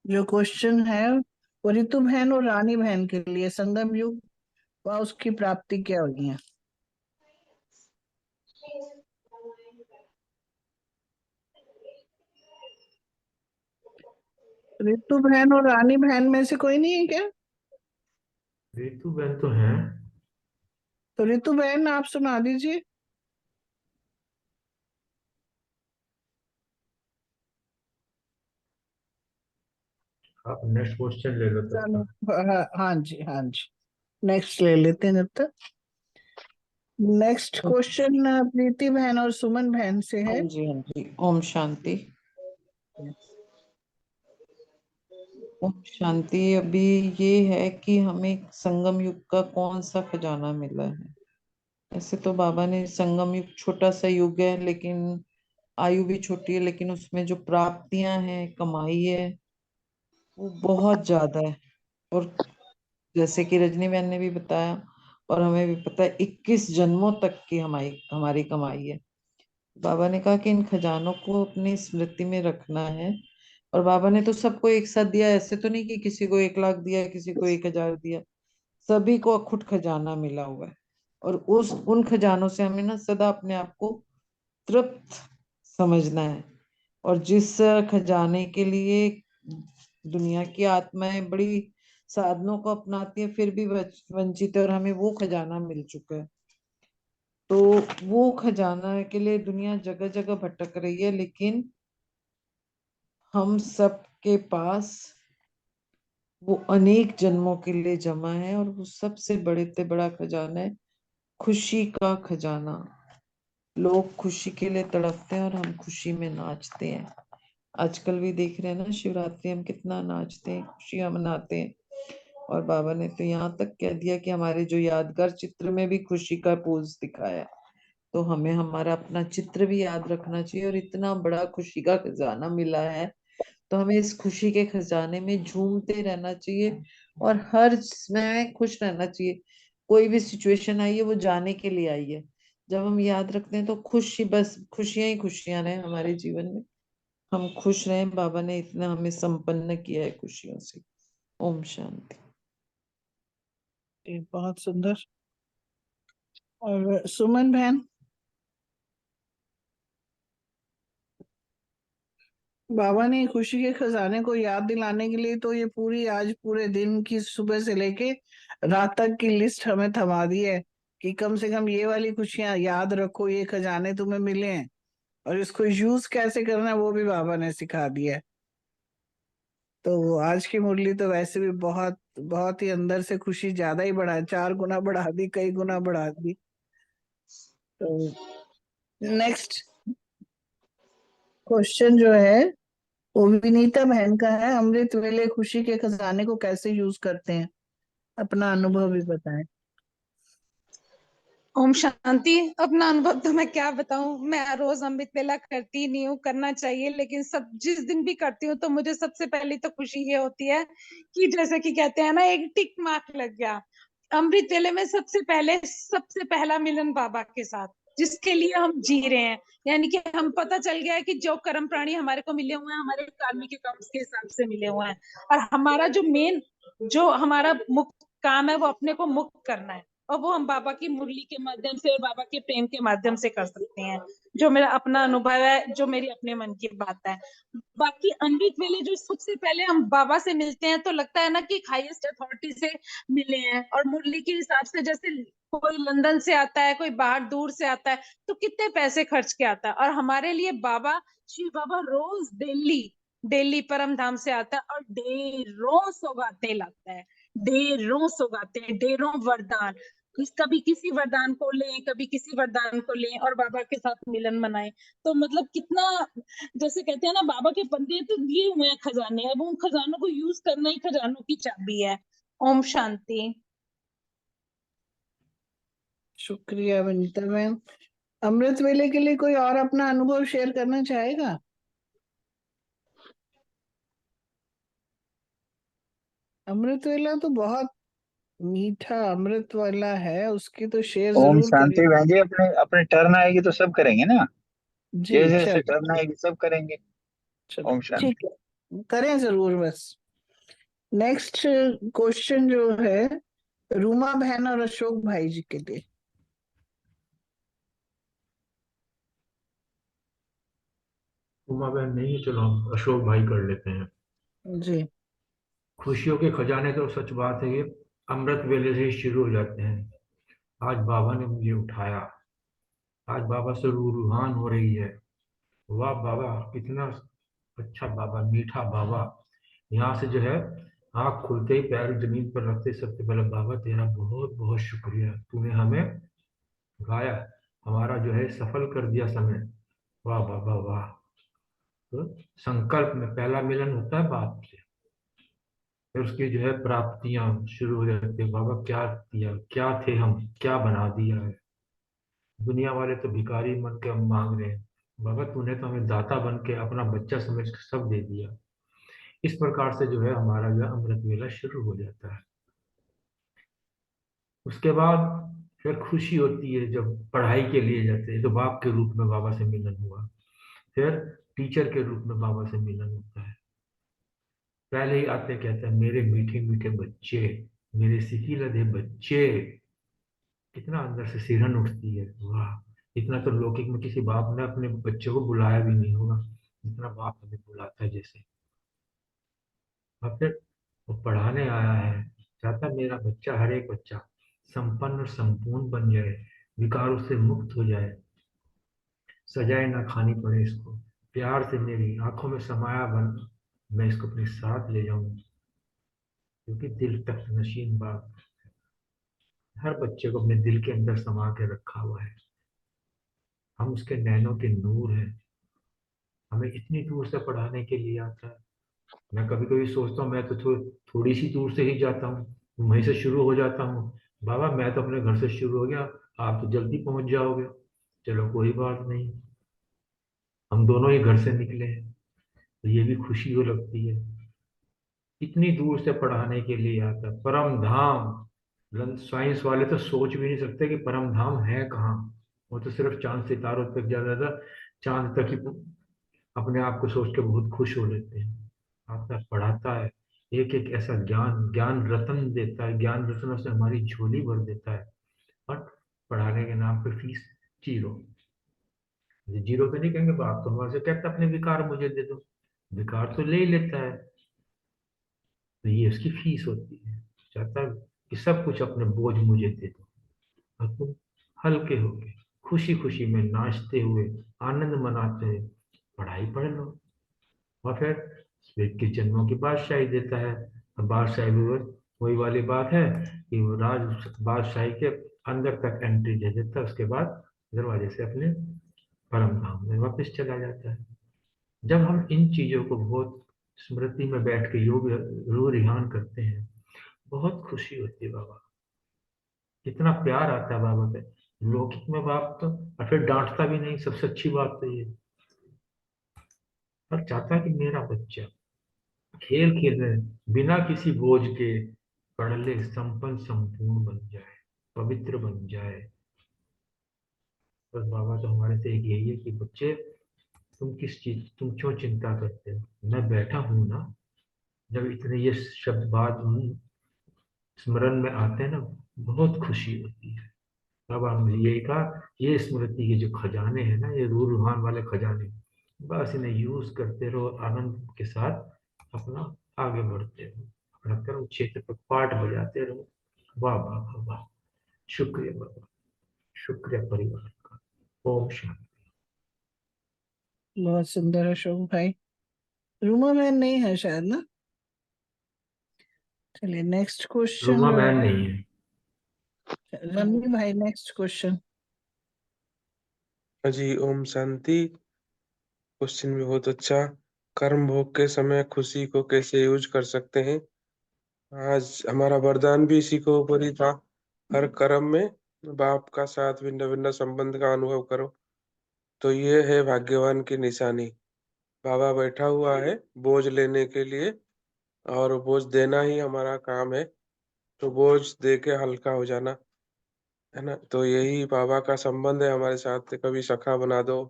जो क्वेश्चन है वो रितु बहन और रानी बहन के लिए, संगम युग व उसकी प्राप्ति क्या हुई है। रितु बहन और रानी बहन में से कोई नहीं है क्या? रितु बहन तो है। तो रितु बहन आप सुना दीजिए। आप नेक्स्ट क्वेश्चन ले लो तब चलो, तक। हाँ हाँ जी हाँ जी, नेक्स्ट ले लेते हैं जब तक। नेक्स्ट क्वेश्चन प्रीति बहन और सुमन बहन से हाँ है। जी हाँ जी। ओम शांति। ओम शांति। अभी ये है कि हमें संगम युग का कौन सा खजाना मिला है। ऐसे तो बाबा ने संगम युग छोटा सा युग है, लेकिन आयु भी छोटी है, लेकिन उसमें जो प्राप्तियां हैं, कमाई है, वो बहुत ज्यादा है। और जैसे कि रजनी बहन ने भी बताया और हमें भी पता है, 21 जन्मों तक की हमारी हमारी कमाई है। बाबा ने कहा कि इन खजानों को अपनी स्मृति में रखना है। और बाबा ने तो सबको एक साथ दिया, ऐसे तो नहीं कि किसी को 1 लाख दिया, किसी को 1,000 दिया। सभी को अखुट खजाना मिला हुआ है, और उन खजानों से हमें ना सदा अपने आप को तृप्त समझना है। और जिस खजाने के लिए दुनिया की आत्माएं बड़ी साधनों को अपनाती है फिर भी वंचित है, और हमें वो खजाना मिल चुका है। तो वो खजाना के लिए दुनिया जगह जगह भटक रही है, लेकिन हम सब के पास वो अनेक जन्मों के लिए जमा है, और वो सबसे बड़े से बड़ा खजाना है खुशी का खजाना। लोग खुशी के लिए तड़पते हैं और हम खुशी में नाचते हैं। आजकल भी देख रहे हैं ना, शिवरात्रि हम कितना नाचते हैं, खुशियां मनाते हैं। और बाबा ने तो यहाँ तक कह दिया कि हमारे जो यादगार चित्र में भी खुशी का पोज दिखाया है, तो हमें हमारा अपना चित्र भी याद रखना चाहिए। और इतना बड़ा खुशी का खजाना मिला है, तो हमें इस खुशी के खजाने में झूमते रहना चाहिए और हर समय खुश रहना चाहिए। कोई भी सिचुएशन आई है वो जाने के लिए आई है, जब हम याद रखते हैं तो खुशी, बस खुशियां ही खुशियां रहे हमारे जीवन में। हम खुश रहें, बाबा ने इतना हमें संपन्न किया है खुशियों से। ओम शांति। ये बहुत सुंदर। और सुमन बहन, बाबा ने खुशी के खजाने को याद दिलाने के लिए तो ये पूरी आज पूरे दिन की सुबह से लेके रात तक की लिस्ट हमें थमा दी है कि कम से कम ये वाली खुशियां याद रखो, ये खजाने तुम्हें मिले हैं, और इसको यूज कैसे करना है वो भी बाबा ने सिखा दिया है। तो आज की मुरली तो वैसे भी बहुत बहुत ही अंदर से खुशी ज्यादा ही बढ़ा, 4 गुना बढ़ा दी, कई गुना बढ़ा दी। तो नेक्स्ट क्वेश्चन जो है वो विनीता बहन का है। अमृत वेले खुशी के खजाने को कैसे यूज करते हैं, अपना अनुभव भी बताएं। ओम शांति। अपना अनुभव तो मैं क्या बताऊं, मैं रोज अमृत वेला करती नहीं हूँ, करना चाहिए, लेकिन सब जिस दिन भी करती हूँ तो मुझे सबसे पहले तो खुशी ये होती है कि जैसे कि कहते हैं ना, एक टिक मार्क लग गया। अमृत वेले में सबसे पहला मिलन बाबा के साथ, जिसके लिए हम जी रहे हैं। यानी कि हम पता चल गया है कि जो कर्म प्राणी हमारे को मिले हुए हैं, हमारे कर्म के कर्म के हिसाब से मिले हुए हैं, और हमारा जो हमारा मुक्त काम है वो अपने को मुक्त करना है, और वो हम बाबा की मुरली के माध्यम से और बाबा के प्रेम के माध्यम से कर सकते हैं। जो मेरा अपना अनुभव है, जो मेरी अपने मन की बात है। बाकी अमृत वेले जो सबसे पहले हम बाबा से मिलते हैं तो लगता है ना कि हाईएस्ट अथॉरिटी से मिले हैं, और मुरली के हिसाब से जैसे कोई लंदन से आता है, कोई बाहर दूर से आता है, तो कितने पैसे खर्च के आता है, और हमारे लिए बाबा, शिव बाबा रोज दिल्ली परम धाम से आता है और ढेरों सौगातें लाता है, ढेरों सौगातें, ढेरों वरदान। कभी किसी वरदान को लें, कभी किसी वरदान को लें और बाबा के साथ मिलन मनाएं। तो मतलब कितना, जैसे कहते हैं ना, बाबा के बंदे तो दिए हुए हैं खजाने, अब उन खजानों को यूज करना ही खजानों की चाबी है। ओम शांति। शुक्रिया वनिता मैम। अमृत वेले के लिए कोई और अपना अनुभव शेयर करना चाहेगा? अमृत वेला तो बहुत मीठा अमृत वाला है, उसकी तो शेयर ओम जरूर शांति करिए। बहन जी, अपने अपने टर्न आएगी तो सब करेंगे ना, जी जैसे जैसे चलो, टर्न आएगी सब करेंगे। चलो ओम शांति। ठीक है, करें जरूर। बस नेक्स्ट क्वेश्चन जो है रूमा बहन और अशोक भाई जी के लिए। उमा बहन नहीं है, चलो हम अशोक भाई कर लेते हैं। जी खुशियों के खजाने तो सच बात है, ये अमृत वेले से ही शुरू हो जाते हैं। आज बाबा ने मुझे उठाया, आज बाबा से रूहान हो रही है। वाह बाबा, कितना अच्छा बाबा, मीठा बाबा। यहाँ से जो है आँख खुलते ही पैर जमीन पर रखते सबसे पहले बाबा तेरा बहुत बहुत शुक्रिया, तूने हमें गाया, हमारा जो है सफल कर दिया समय। वाह बाबा वाह। तो संकल्प में पहला मिलन होता है बाप से, फिर उसकी जो है प्राप्तियां शुरू हो जाती है। बाबा क्या दिया, क्या थे हम, क्या बना दिया है। दुनिया वाले तो भिखारी मन के हम मांग रहे हैं, बाबा तूने तो हमें दाता बन के अपना बच्चा समझ के सब दे दिया। इस प्रकार से जो है हमारा जो अमृत वेला शुरू हो जाता है। उसके बाद फिर खुशी होती है जब पढ़ाई के लिए जाते हैं, तो बाप के रूप में बाबा से मिलन हुआ। फिर टीचर के रूप में बाबा से मिलन होता है। पहले ही आते कहते हैं मेरे मीठे मीठे बच्चे, मेरे सिकील दे बच्चे, कितना अंदर से सिहरन उठती है। वाह, इतना तो लौकिक में किसी बाप ने अपने बच्चे को बुलाया भी नहीं होगा, इतना बाप हमें बुलाता है जैसे। और फिर वो पढ़ाने आया है, चाहता है मेरा बच्चा, हर एक बच्चा संपन्न और संपूर्ण बन जाए, विकारों से मुक्त हो जाए, सजाए ना खानी पड़े इसको, प्यार से मेरी आंखों में समाया बन, मैं इसको अपने साथ ले जाऊं, क्योंकि दिल तक नशीन बाप हर बच्चे को अपने दिल के अंदर समा के रखा हुआ है। हम उसके नैनों के नूर हैं, हमें इतनी दूर से पढ़ाने के लिए आता है। मैं कभी कभी सोचता हूँ, मैं तो थोड़ी सी दूर से ही जाता हूँ, वहीं से शुरू हो जाता हूँ। बाबा मैं तो अपने घर से शुरू हो गया, आप तो जल्दी पहुंच जाओगे। चलो कोई बात नहीं, हम दोनों ही घर से निकले हैं, तो ये भी खुशी हो लगती है। इतनी दूर से पढ़ाने के लिए आता है। परम धाम, साइंस वाले तो सोच भी नहीं सकते कि परम धाम है कहाँ। वो तो सिर्फ चांद सितारों तक जा रहा था, चांद तक ही अपने आप को सोच के बहुत खुश हो लेते हैं। आता है, पढ़ाता है, एक एक ऐसा ज्ञान ज्ञान रत्न देता है, ज्ञान रत्नों से हमारी झोली भर देता है। और पढ़ाने के नाम पे फीस जीरो। जीरो तो नहीं कहेंगे, बाप तो हमारे से कहता है अपने विकार मुझे दे दो, विकार तो ले ही लेता है, तो ये उसकी फीस होती है। चाहता है कि सब कुछ अपने बोझ मुझे दे दो, और तुम हल्के होके खुशी खुशी में नाचते हुए आनंद मनाते हुए पढ़ाई पढ़ लो। और फिर स्वेत के जन्मों की बादशाही देता है। अब बादशाही भी वही वाली बात है कि वो राज बादशाही के अंदर तक एंट्री दे देता है, उसके बाद दरवाजे से अपने परम धाम में वापस चला जाता है। जब हम इन चीजों को बहुत स्मृति में बैठ के योग रू रिहान करते हैं, बहुत खुशी होती है बाबा, कितना प्यार आता है बाबा पे। लौकिक में बाप तो और फिर डांटता भी नहीं, सबसे अच्छी बात तो ये। और चाहता है कि मेरा बच्चा खेल खेल में बिना किसी बोझ के पढ़ ले, संपन्न संपूर्ण बन जाए, पवित्र बन जाए। बस बाबा तो हमारे से एक यही है कि बच्चे, तुम क्यों चिंता करते हो, मैं बैठा हूं ना। जब इतने ये शब्द बाद स्मरण में आते हैं ना, बहुत खुशी होती है। बाबा ने यही कहा, ये स्मृति के जो खजाने हैं ना, ये रूह रूहान वाले खजाने, बस इन्हें यूज करते रहो, आनंद के साथ अपना आगे बढ़ते रहो, अपना कर्म क्षेत्र पर पाठ बजाते रहो। वाह वाह वाह वाह, शुक्रिया बाबा, शुक्रिया परिवार का। ओम शांति। बहुत सुंदर अशोक भाई। रूमा बहन नहीं है शायद ना। चलिए नेक्स्ट क्वेश्चन रूमा जो बहन है, नहीं है। रमी भाई नेक्स्ट क्वेश्चन। हाँ जी, ओम शांति। क्वेश्चन भी बहुत अच्छा। कर्म भोग के समय खुशी को कैसे यूज कर सकते हैं? आज हमारा वरदान भी इसी के ऊपर ही था। हर कर्म में बाप का साथ, भिन्न भिन्न संबंध का अनुभव करो, तो ये है भाग्यवान की निशानी। बाबा बैठा हुआ है बोझ लेने के लिए, और बोझ देना ही हमारा काम है। तो बोझ दे के हल्का हो जाना, है ना। तो यही बाबा का संबंध है हमारे साथ। कभी सखा बना दो,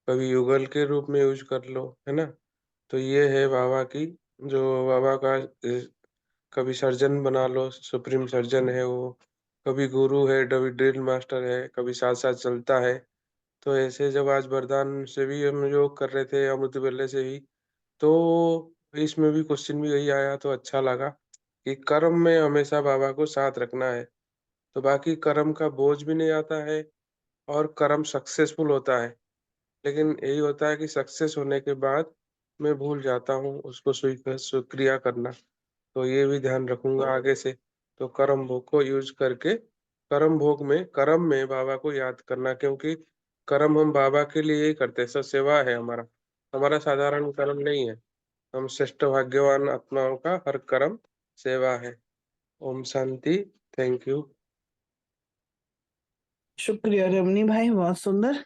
कभी युगल के रूप में यूज कर लो, है ना। तो ये है बाबा की, जो बाबा का कभी सर्जन बना लो, सुप्रीम सर्जन है वो। कभी गुरु है, कभी ड्रिल मास्टर है, कभी साथ साथ चलता है। तो ऐसे जब आज वरदान से भी हम योग कर रहे थे, अमृत वेले से भी, तो इसमें भी क्वेश्चन भी यही आया, तो अच्छा लगा कि कर्म में हमेशा बाबा को साथ रखना है, तो बाकी कर्म का बोझ भी नहीं आता है, और कर्म सक्सेसफुल होता है। लेकिन यही होता है कि सक्सेस होने के बाद मैं भूल जाता हूँ उसको शुक्रिया करना। तो ये भी ध्यान रखूंगा आगे से। तो कर्म भोग को यूज करके, कर्म भोग में, कर्म में बाबा को याद करना, क्योंकि कर्म हम बाबा के लिए ही करते हैं, सब सेवा है हमारा, हमारा साधारण कर्म नहीं है। हम श्रेष्ठ भाग्यवान आत्माओं का हर कर्म सेवा है। ओम शांति। Thank you. शुक्रिया रमनी भाई, बहुत सुंदर।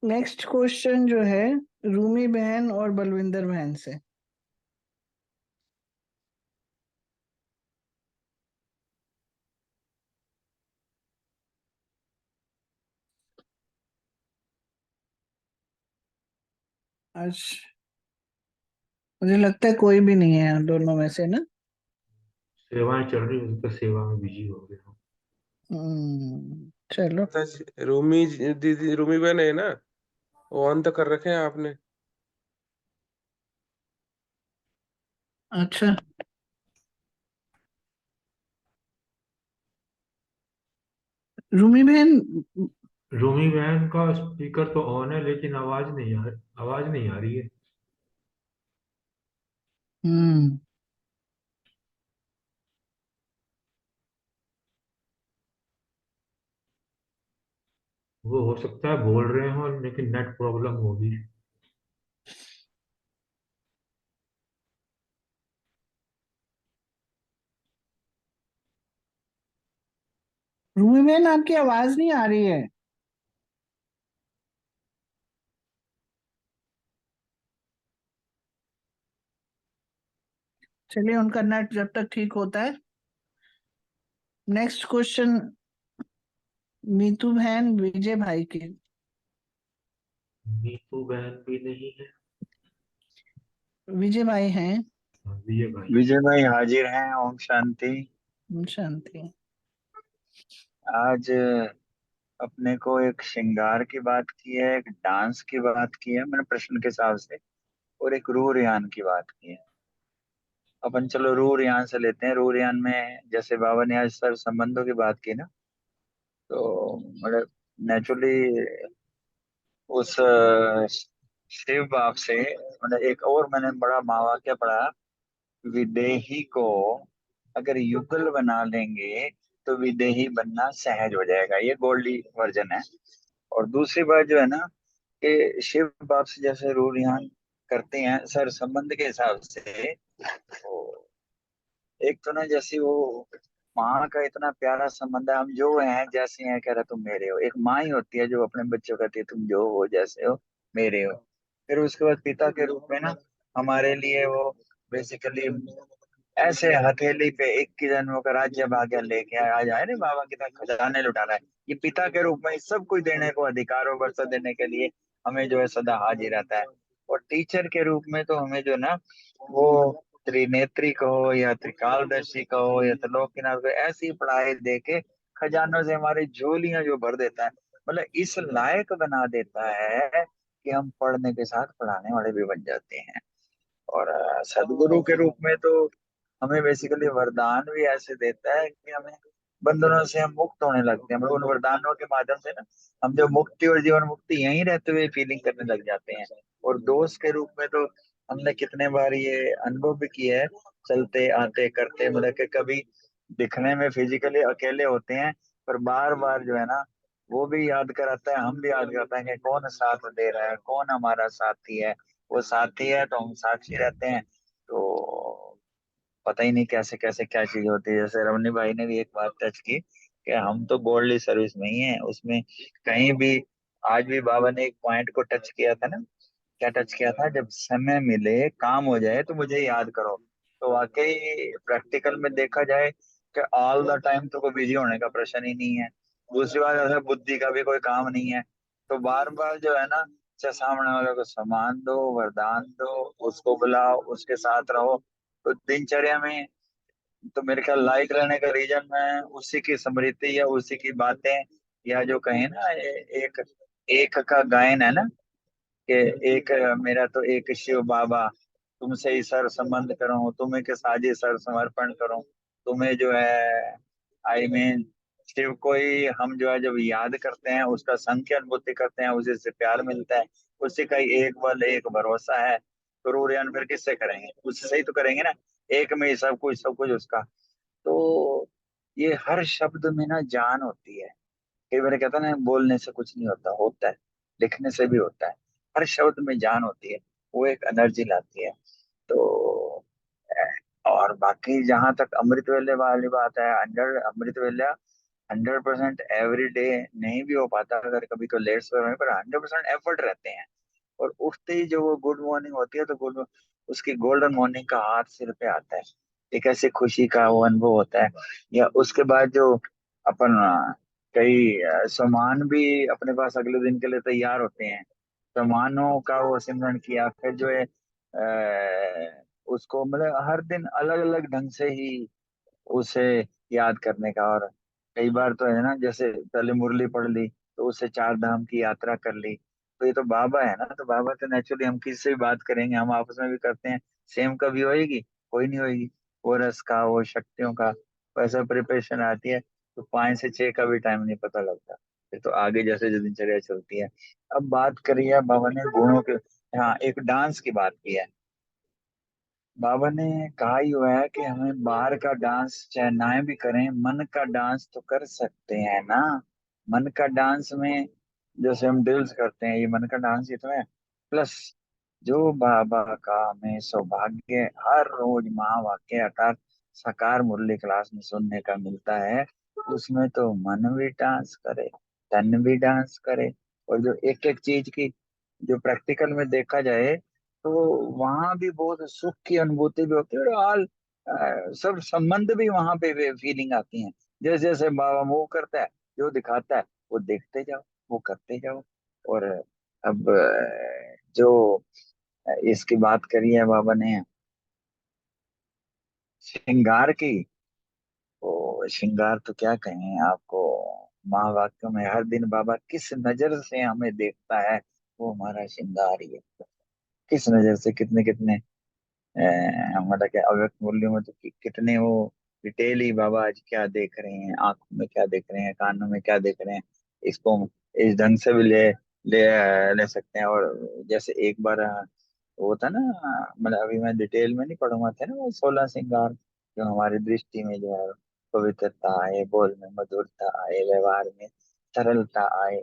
नेक्स्ट क्वेश्चन जो है रूमी बहन और बलविंदर बहन से। आज मुझे लगता है कोई भी नहीं है दोनों में से ना। सेवाएं चल रही है तो सेवा में बिजी हो गया हूँ। चलो रूमी दीदी, रूमी बहन है ना, वो ऑन तो कर रखे हैं आपने। अच्छा, रूमी बहन। रूमी बहन का स्पीकर तो ऑन है लेकिन आवाज नहीं आ रही है। हम्म वो हो सकता है बोल रहे हो लेकिन नेट प्रॉब्लम होगी। रूमी बहन, आपकी आवाज नहीं आ रही है। चलिए, उनका नेट जब तक ठीक होता है। नेक्स्ट क्वेश्चन मीतू बहन विजय भाई की। नीतू बहन भी नहीं है। विजय भाई हैं। विजय भाई। विजय भाई हाजिर हैं। ओम शांति। शांति। आज अपने को एक श्रृंगार की बात की है, एक डांस की बात की है, मैंने प्रश्न के हिसाब से, और एक रूह रियान की बात की है। अपन चलो रूह रियान से लेते हैं। रूह रियान में जैसे बाबा ने आज सर संबंधों की बात की ना, तो मतलब नेचुरली उस शिव बाप से मतलब एक और मैंने बड़ा महावाक्य पढ़ा, विदेही को अगर युगल बना लेंगे तो विदेही बनना सहज हो जाएगा। ये गोल्डी वर्जन है। और दूसरी बात जो है ना, कि शिव बाप से जैसे रूह रियान करते हैं सर संबंध के हिसाब से, तो एक तो ना जैसे वो माँ का इतना प्यारा संबंध है, हम जो हैं जैसे हैं, कह रहा तुम मेरे हो। एक माँ ही होती है जो अपने बच्चों को कहती है तुम जो हो जैसे हो मेरे हो। फिर उसके बाद पिता के रूप में ना हमारे लिए वो बेसिकली ऐसे हथेली पे 21 जन्मों का राज्य भाग्य लेके आ जाए ना, बाबा की तरह खजाने लुटा रहा है। ये पिता के रूप में सब कुछ देने को, अधिकार और वर्षा देने के लिए हमें जो है सदा हाजिर रहता है। और टीचर के रूप में तो हमें जो ना वो त्रिनेत्री कहो या त्रिकालदर्शी कहो या त्रिलोकीनाथ कहो, ऐसी पढ़ाई दे के खजानों से हमारी झोलियां जो भर देता है, मतलब इस लायक बना देता है कि हम पढ़ने के साथ पढ़ाने वाले भी बन जाते हैं। और सदगुरु के रूप में तो हमें बेसिकली वरदान भी ऐसे देता है कि हमें बंधनों से हम मुक्त होने लगते हैं। मतलब उन वरदानों के माध्यम से ना हम जो मुक्ति और जीवन मुक्ति यहीं रहते हुए फीलिंग करने लग जाते हैं। और दोस्त के रूप में तो हमने कितने बार ये अनुभव भी किया है, चलते आते करते, मतलब कि कभी दिखने में फिजिकली अकेले होते हैं, पर बार बार जो है ना वो भी याद कराता है, हम भी याद करते हैं कि कौन साथ दे रहा है, कौन हमारा साथी है। वो साथी है तो हम साक्षी रहते हैं। तो पता ही नहीं कैसे कैसे क्या चीज होती है। जैसे रमनी भाई ने भी एक बात टच की कि हम तो गोल्डली सर्विस में ही हैं, उसमें कहीं भी। आज भी बाबा ने एक पॉइंट को टच किया था ना, क्या टच किया था, जब समय मिले काम हो जाए तो मुझे याद करो। तो वाकई प्रैक्टिकल में देखा जाए कि ऑल द टाइम तो कोई बिजी होने का प्रश्न ही नहीं है। दूसरी बात ऐसा बुद्धि का भी कोई काम नहीं है। तो बार बार जो है ना, चाहे सामने वाले को सम्मान दो, वरदान दो, उसको बुलाओ, उसके साथ रहो। तो दिनचर्या में तो मेरे ख्याल लाइट रहने का रीजन में उसी की स्मृति या उसी की बातें, या जो कहें ना एक एक का गायन है ना, कि एक मेरा तो एक शिव बाबा, तुमसे ही सर संबंध करूं, तुम्हें के साजे सर समर्पण करूं। तुम्हें जो है आई मीन शिव को ही हम जो है जब याद करते हैं, उसका संग की अनुभूति करते हैं, उसी से प्यार मिलता है, उसी का ही एक बल एक भरोसा है। तो रूरियान फिर किससे करेंगे, उससे ही तो करेंगे ना। एक में ही सब कुछ उसका। तो ये हर शब्द में ना जान होती है। कई बार कहता है ना, बोलने से कुछ नहीं होता, होता है, लिखने से भी होता है। हर शब्द में जान होती है, वो एक एनर्जी लाती है। तो और बाकी जहां तक अमृत वेले वाली बात है, 100% एवरी डे नहीं भी हो पाता, अगर कभी तो लेट्स पर 100% एफर्ट रहते हैं। और उठते ही जो वो गुड मॉर्निंग होती है, तो गुड उसकी गोल्डन मॉर्निंग का हाथ सिर पे आता है, एक ऐसी खुशी का वो अनुभव होता है। या उसके बाद जो अपन कई सामान भी अपने पास अगले दिन के लिए तैयार होते हैं, सामानों का वो सिमरन किया, फिर जो है उसको मतलब हर दिन अलग अलग ढंग से ही उसे याद करने का। और कई बार तो है ना, जैसे पहले मुरली पढ़ ली तो उससे 4 धाम की यात्रा कर ली। तो ये तो बाबा है ना, तो बाबा तो नेचुरली हम किससे भी बात करेंगे, हम आपस में भी करते हैं, सेम कभी होएगी? कोई नहीं होएगी। वो रस का, वो शक्तियों का वैसा प्रिपरेशन आती है, तो 5 से 6 का भी टाइम नहीं पता लगता। फिर तो आगे जैसे जो दिनचर्या चलती है। अब बात करी है बाबा ने गुणों के, हाँ एक डांस की बात की है। बाबा ने कहा ही हुआ है कि हमें बाहर का डांस चाहे ना भी करें, मन का डांस तो कर सकते हैं ना। मन का डांस में जैसे हम ड्रिल्स करते हैं, ये मन का डांस ही तो है। प्लस जो बाबा का हमें सौभाग्य हर रोज महावाक्य अर्थात साकार मुरली क्लास में सुनने का मिलता है, उसमें तो मन भी डांस करे, तन भी डांस करे। और जो एक एक चीज की जो प्रैक्टिकल में देखा जाए, तो वहां भी बहुत सुख की अनुभूति भी होती है, और ऑल सब संबंध भी वहां पे फीलिंग आती है। जैसे जैसे बाबा मूव करता है, जो दिखाता है वो देखते जाओ, वो करते जाओ। और अब जो इसकी बात करी है बाबा ने श्रृंगार की, तो श्रृंगार तो क्या कहें आपको। महावाक्य में हर दिन बाबा किस नजर से हमें देखता है, वो हमारा श्रृंगार ही है। किस नजर से, कितने कितने मतलब क्या अव्यक्त मूल्यों में तो कितने वो डिटेल ही बाबा आज क्या देख रहे हैं, आंखों में क्या देख रहे हैं, कानों में क्या देख रहे हैं, इसको हम इस ढंग से भी ले ले सकते हैं। और जैसे एक बार वो था ना, मतलब अभी मैं डिटेल में नहीं पढ़ूंगा, था ना वो 16 श्रृंगार, जो हमारी दृष्टि में जो है पवित्रता आए, बोल में मधुरता आए, व्यवहार में सरलता आए,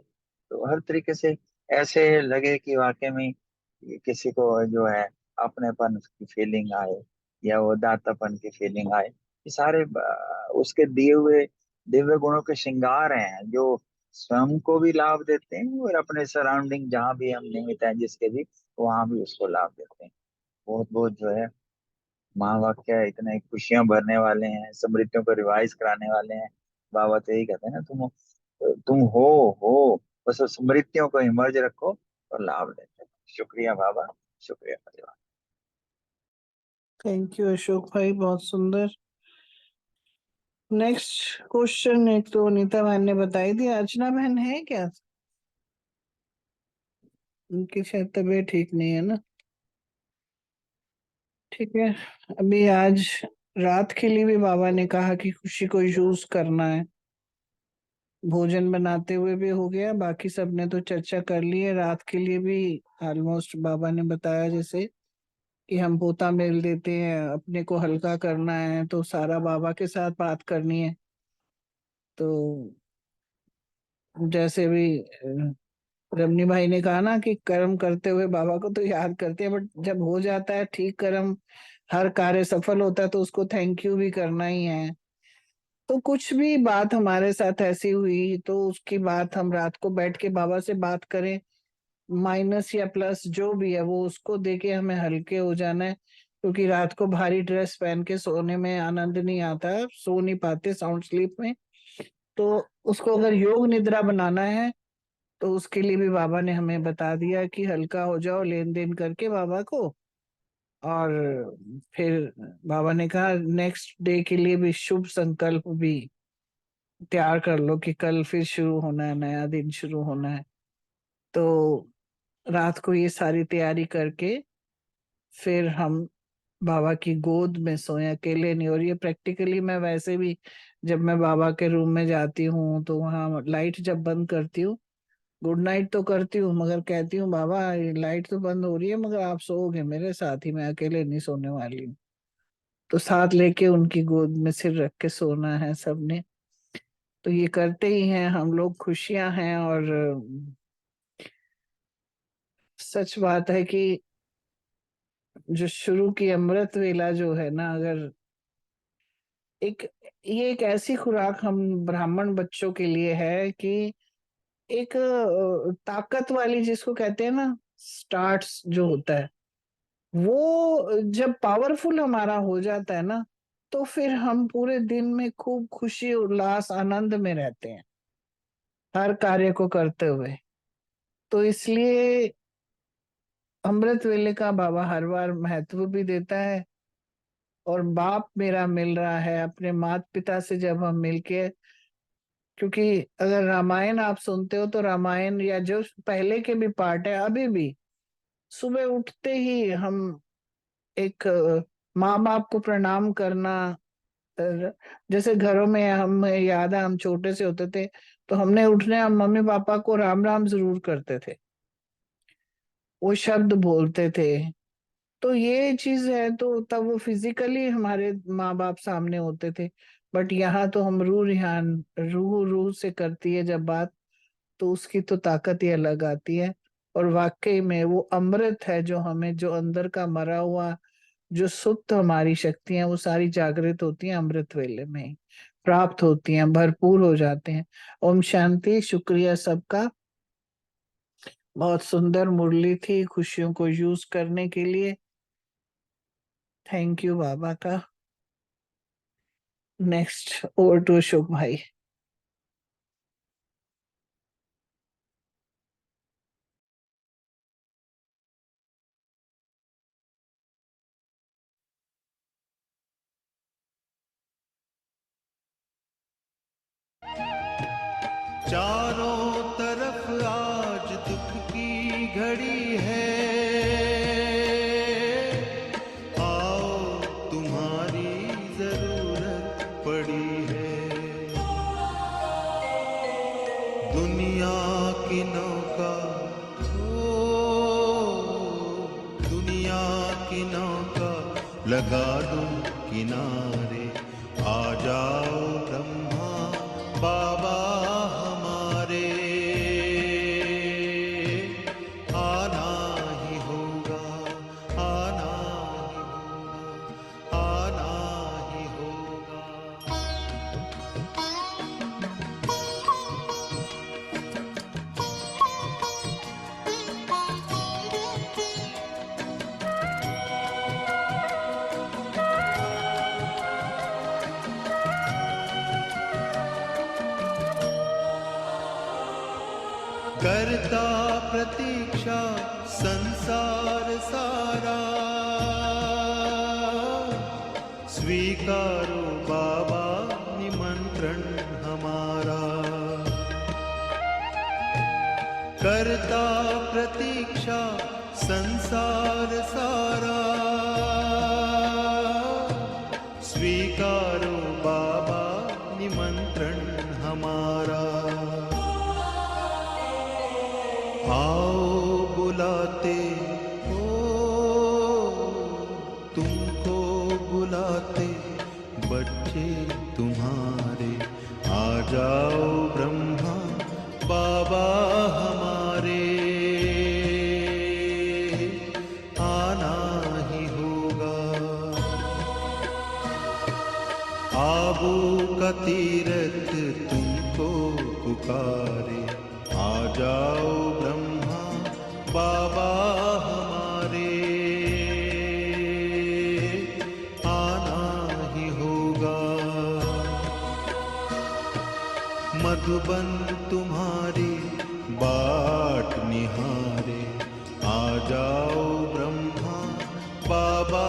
तो हर तरीके से ऐसे लगे कि वाकई में किसी को जो है अपनेपन की फीलिंग आए, या वो दातापन की फीलिंग आए। ये सारे उसके दिए हुए दिव्य गुणों के श्रृंगार हैं, जो स्वयं को भी लाभ देते हैं और अपने सराउंडिंग जहाँ भी हम निमित हैं जिसके भी, वहां भी उसको लाभ देते हैं। बहुत बहुत जो है महावाक्य इतने खुशियां भरने वाले हैं, स्मृतियों को रिवाइज कराने वाले हैं। बाबा तो यही कहते हैं ना, तुम हो, बस उस स्मृतियों को इमर्ज रखो और लाभ लेते हैं। शुक्रिया बाबा, शुक्रिया परिवार। थैंक यू अशोक भाई, बहुत सुंदर। नेक्स्ट क्वेश्चन एक तो नीता बहन ने बताई दी, अर्चना बहन है क्या? उनकी शायद तबीयत ठीक नहीं है ना। ठीक है, अभी आज रात के लिए भी बाबा ने कहा कि खुशी को यूज करना है। भोजन बनाते हुए भी हो गया, बाकी सब ने तो चर्चा कर ली है। रात के लिए भी ऑलमोस्ट बाबा ने बताया जैसे कि हम पोता मेल देते हैं, अपने को हल्का करना है तो सारा बाबा के साथ बात करनी है। तो जैसे भी रमनी भाई ने कहा ना कि कर्म करते हुए बाबा को तो याद करते हैं, बट जब हो जाता है ठीक कर्म, हर कार्य सफल होता है, तो उसको थैंक यू भी करना ही है। तो कुछ भी बात हमारे साथ ऐसी हुई तो उसकी बात हम रात को बैठ के बाबा से बात करें, माइनस या प्लस जो भी है वो उसको देके हमें हल्के हो जाना है। क्योंकि रात को भारी ड्रेस पहन के सोने में आनंद नहीं आता, सो नहीं पाते साउंड स्लीप में। तो उसको अगर योग निद्रा बनाना है तो उसके लिए भी बाबा ने हमें बता दिया कि हल्का हो जाओ लेन देन करके बाबा को। और फिर बाबा ने कहा नेक्स्ट डे के लिए भी शुभ संकल्प भी तैयार कर लो कि कल फिर शुरू होना है, नया दिन शुरू होना है। तो रात को ये सारी तैयारी करके फिर हम बाबा की गोद में सोए, अकेले नहीं। और ये प्रैक्टिकली मैं वैसे भी जब मैं बाबा के रूम में जाती हूँ तो वहाँ लाइट जब बंद करती हूँ, गुड नाइट तो करती हूँ, मगर कहती हूँ बाबा ये लाइट तो बंद हो रही है मगर आप सोओगे मेरे साथ ही, मैं अकेले नहीं सोने वाली हूँ। तो साथ लेके उनकी गोद में सिर रख के सोना है सबने। तो ये करते ही हैं हम लोग, खुशियां हैं। और सच बात है कि जो शुरू की अमृत वेला जो है ना, अगर एक ये एक ऐसी खुराक हम ब्राह्मण बच्चों के लिए है कि एक ताकत वाली जिसको कहते हैं ना, स्टार्ट्स जो होता है वो जब पावरफुल हमारा हो जाता है ना, तो फिर हम पूरे दिन में खूब खुशी उल्लास आनंद में रहते हैं हर कार्य को करते हुए। तो इसलिए अमृत वेले का बाबा हर बार महत्व भी देता है। और बाप मेरा मिल रहा है अपने माता पिता से जब हम मिलके, क्योंकि अगर रामायण आप सुनते हो तो रामायण या जो पहले के भी पार्ट है, अभी भी सुबह उठते ही हम एक माँ बाप को प्रणाम करना, जैसे घरों में हम याद है हम छोटे से होते थे तो हमने उठने हम मम्मी पापा को राम राम जरूर करते थे, वो शब्द बोलते थे। तो ये चीज है, तो तब वो फिजिकली हमारे माँ बाप सामने होते थे, बट यहाँ तो हम रूह रिहान, रूह रूह से करती है जब बात, तो उसकी तो ताकत ही अलग आती है। और वाकई में वो अमृत है जो हमें, जो अंदर का मरा हुआ, जो सुप्त हमारी शक्तियां वो सारी जागृत होती हैं, अमृत वेले में ही प्राप्त होती हैं, भरपूर हो जाते हैं। ओम शांति। शुक्रिया सबका, बहुत सुंदर मुरली थी खुशियों को यूज करने के लिए। थैंक यू बाबा का। नेक्स्ट ओवर टू अशोक भाई। चारों तरफ आज दुख की घड़ी है, आओ तुम्हारी जरूरत पड़ी है। दुनिया की नौका, दुनिया की नौका लगा दूं किनारे, आ जाओ ब्रह्मा बाबा हमारे, आना ही होगा, आना ही होगा, आना ही होगा। करता प्रतीक्षा संसार सारा, स्वीकारो बाबा निमंत्रण हमारा। करता प्रतीक्षा संसार सारा, स्वीकारो बाबा निमंत्रण हमारा। आओ बुलाते हो, तुमको बुलाते बच्चे तुम्हारे, आ जाओ ब्रह्मा बाबा हमारे, आना ही होगा। आबू का तीरथ तुमको पुकारे, आ जाओ ब्रह्मा बाबा हमारे, आना ही होगा। मधुबन तुम्हारी बाट निहारे, आ जाओ ब्रह्मा बाबा